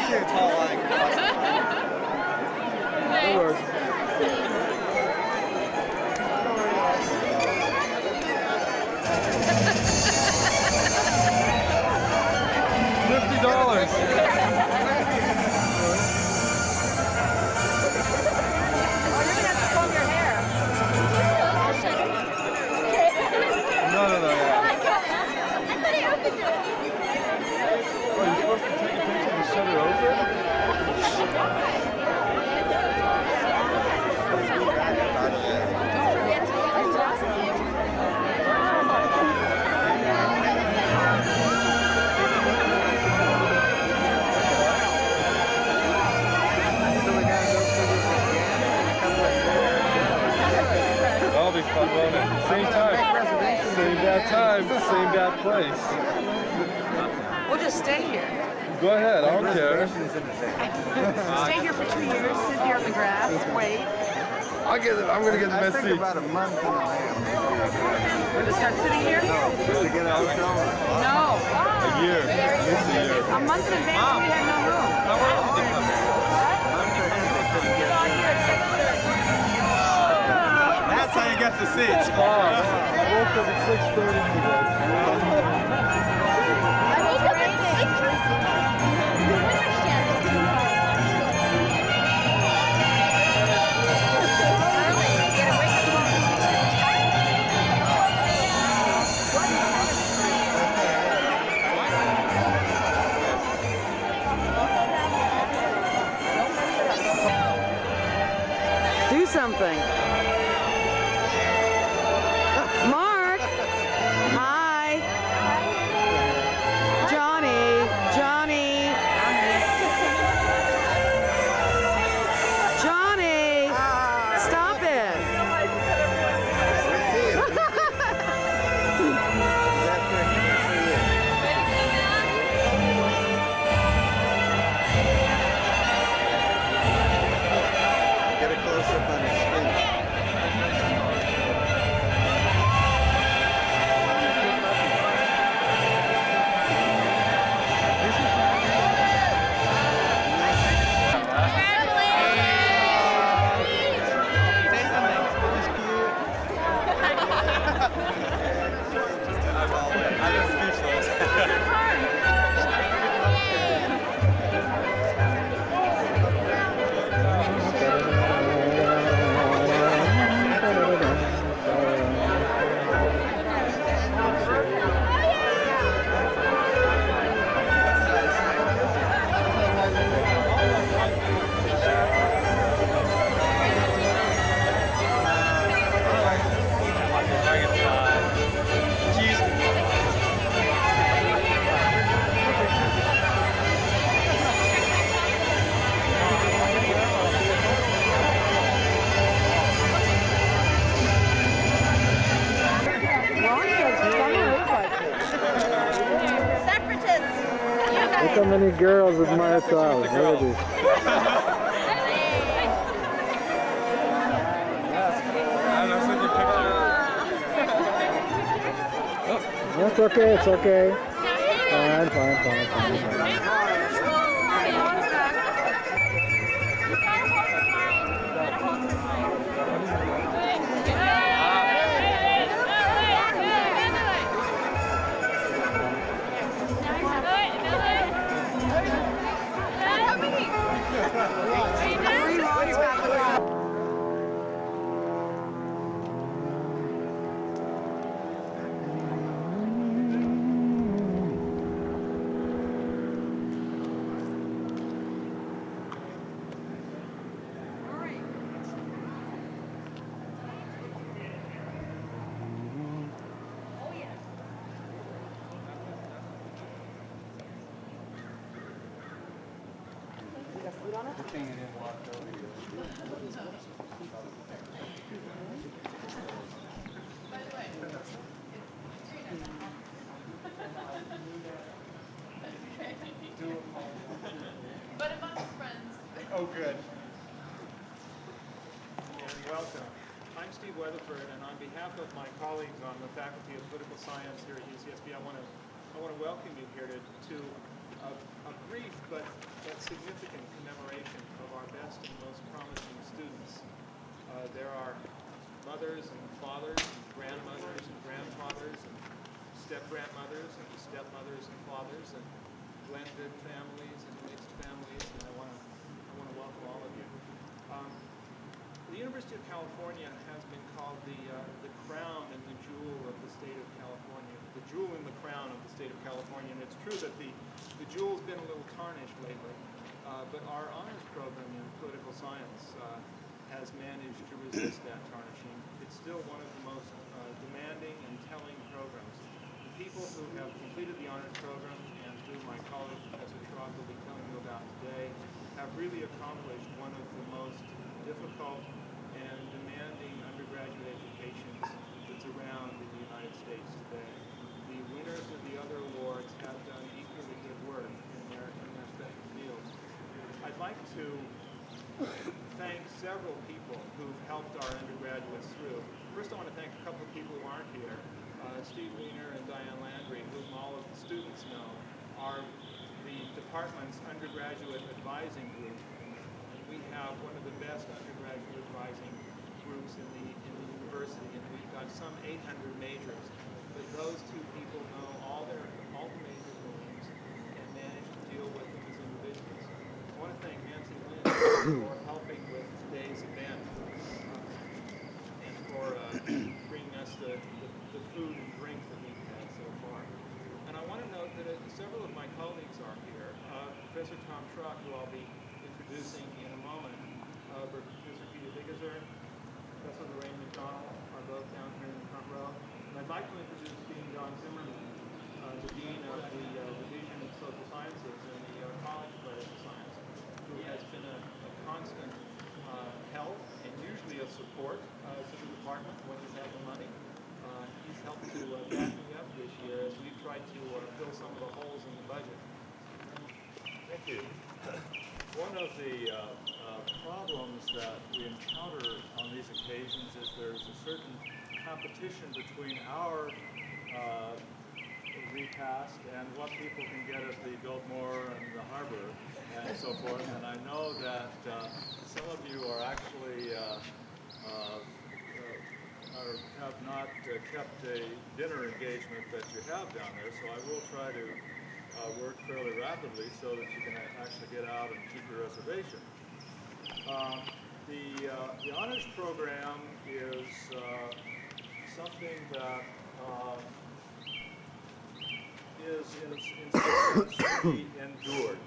[SPEAKER 5] It's all like it works. $50. No, yeah. Oh, you're supposed to take a picture and shut it over? That'll be fun, won't it? Same time. Same bad time, same bad place.
[SPEAKER 2] We'll just stay here.
[SPEAKER 5] Go ahead, I don't care.
[SPEAKER 2] Stay here for 2 years, sit here on the grass, wait.
[SPEAKER 5] I'm gonna get the best seat.
[SPEAKER 2] About a month and a half. We're just start sitting here?
[SPEAKER 5] To get out of town.
[SPEAKER 2] No.
[SPEAKER 5] A year. It's a year.
[SPEAKER 2] A month in advance, we had no room.
[SPEAKER 5] That's how you get the seats. I woke up at 6:30 today.
[SPEAKER 2] Do something. Mark! Hi! Johnny! Johnny! Johnny! Stop it!
[SPEAKER 5] Get a close-up on his skin. Look how many girls admire Charles. Look at this. That's okay, it's okay. Fine.
[SPEAKER 20] But amongst friends.
[SPEAKER 5] Oh, good.
[SPEAKER 4] welcome. I'm Steve Weatherford, and on behalf of my colleagues on the Faculty of Political Science here at UCSB, I want to welcome you here to a brief but significant commemoration of our best and most promising students. There are mothers and fathers and grandmothers and grandfathers and step-grandmothers and stepmothers and fathers and blended families and mixed families, and I want to welcome all of you. The University of California has been called the crown and the jewel of the state of California, the jewel in the crown of the state of California, and it's true that the jewel's been a little tarnished lately, but our honors program in political science has managed to resist that tarnishing. It's still one of the most demanding and telling programs. The people who have completed the honors program, and who my colleague Professor Schrock will be telling you about today, have really accomplished one of the most difficult and demanding undergraduate educations that's around in the United States today. The winners of the other awards have done equally good work in their special fields. I'd like to thank several people who've helped our undergraduates through. First, I want to thank a couple of people who aren't here. Steve Wiener and Diane Landry, whom all of the students know, are the department's undergraduate advising group. We have one of the best undergraduate advising groups in the university, and we've got some 800 majors. But those two people know all the major names and manage to deal with them as individuals. I want to thank Nancy Lynn for helping with today's event and for bringing us the food and drink that we've had so far. And I want to note that several of my colleagues are here. Professor Tom Schrock, who I'll be introducing in a moment, Professor Peter Biggeser, Professor Lorraine McDonald are both down here in the front row. And I'd like to introduce Dean John Zimmerman, the Dean of the Division of Social Sciences in the College of Political Science, who has been a constant help and usually a support to the department when we've had the money. He's helped to back me up this year as we've tried to fill some of the holes in the budget.
[SPEAKER 5] Thank you. One of the problems that we encounter on these occasions is there's a certain competition between our repast and what people can get at the Biltmore and the Harbor and so forth. And I know that some of you are actually have not kept a dinner engagement that you have down there, so I will try to work fairly rapidly so that you can actually get out and keep your reservation. The honors program is something that is in some sense to be endured.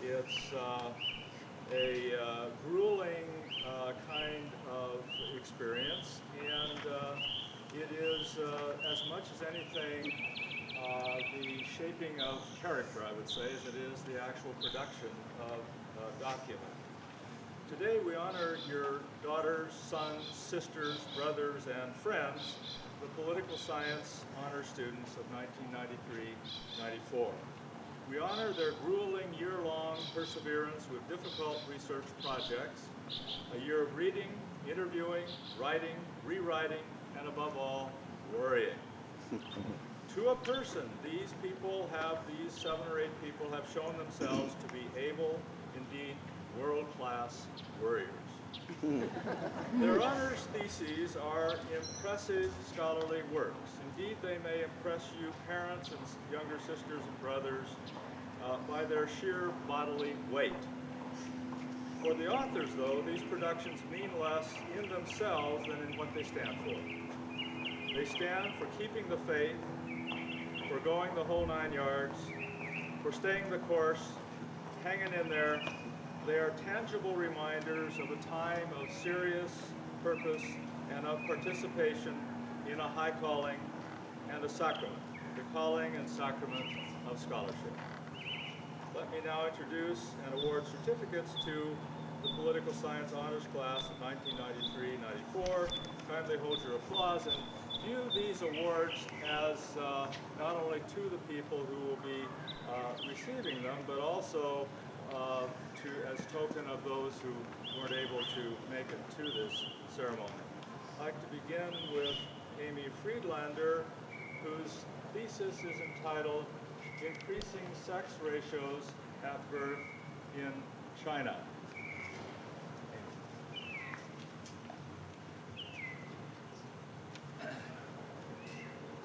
[SPEAKER 5] It's a grueling kind of experience, and it is as much as anything the shaping of character, I would say, as it is the actual production of a document. Today we honor your daughters, sons, sisters, brothers, and friends, the political science honor students of 1993-94. We honor their grueling year-long perseverance with difficult research projects, a year of reading, interviewing, writing, rewriting, and above all, worrying. To a person, these 7 or 8 people have shown themselves to be able, indeed, world-class worriers. Their honors theses are impressive scholarly works. Indeed, they may impress you parents and younger sisters and brothers by their sheer bodily weight. For the authors, though, these productions mean less in themselves than in what they stand for. They stand for keeping the faith, for going the whole 9 yards, for staying the course, hanging in there. They are tangible reminders of a time of serious purpose and of participation in a high calling and a sacrament, the calling and sacrament of scholarship. Let me now introduce and award certificates to the Political Science Honors Class of 1993-94. Kindly hold your applause and view these awards as not only to the people who will be receiving them, but also as token of those who weren't able to make it to this ceremony. I'd like to begin with Amy Friedlander, whose thesis is entitled Increasing Sex Ratios at Birth in China.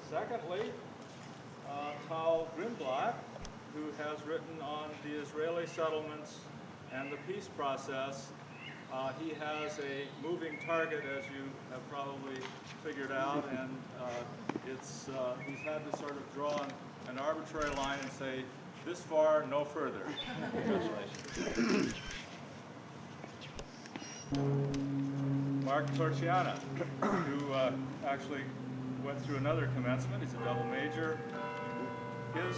[SPEAKER 5] Secondly, Tal Grimblatt, who has written on the Israeli settlements and the peace process. He has a moving target, as you have probably figured out, and he's had to sort of draw an arbitrary line and say, this far, no further. Congratulations. Mark Torchiana, who actually went through another commencement. He's a double major. His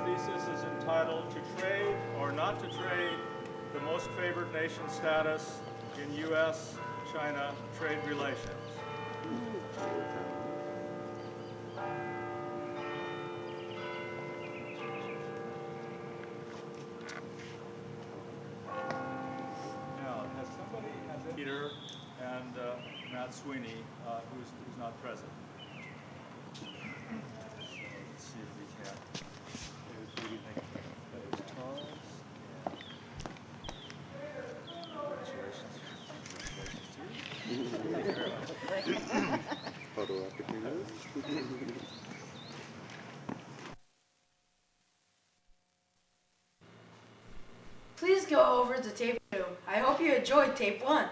[SPEAKER 5] thesis is entitled To Trade or Not to Trade, the Most Favored Nation Status in U.S.-China Trade Relations. Now, has Peter and Matt Sweeney, who's not present? Let's see if we can.
[SPEAKER 21] Photo opportunities.
[SPEAKER 22] Please go over to tape 2. I hope you enjoyed tape 1.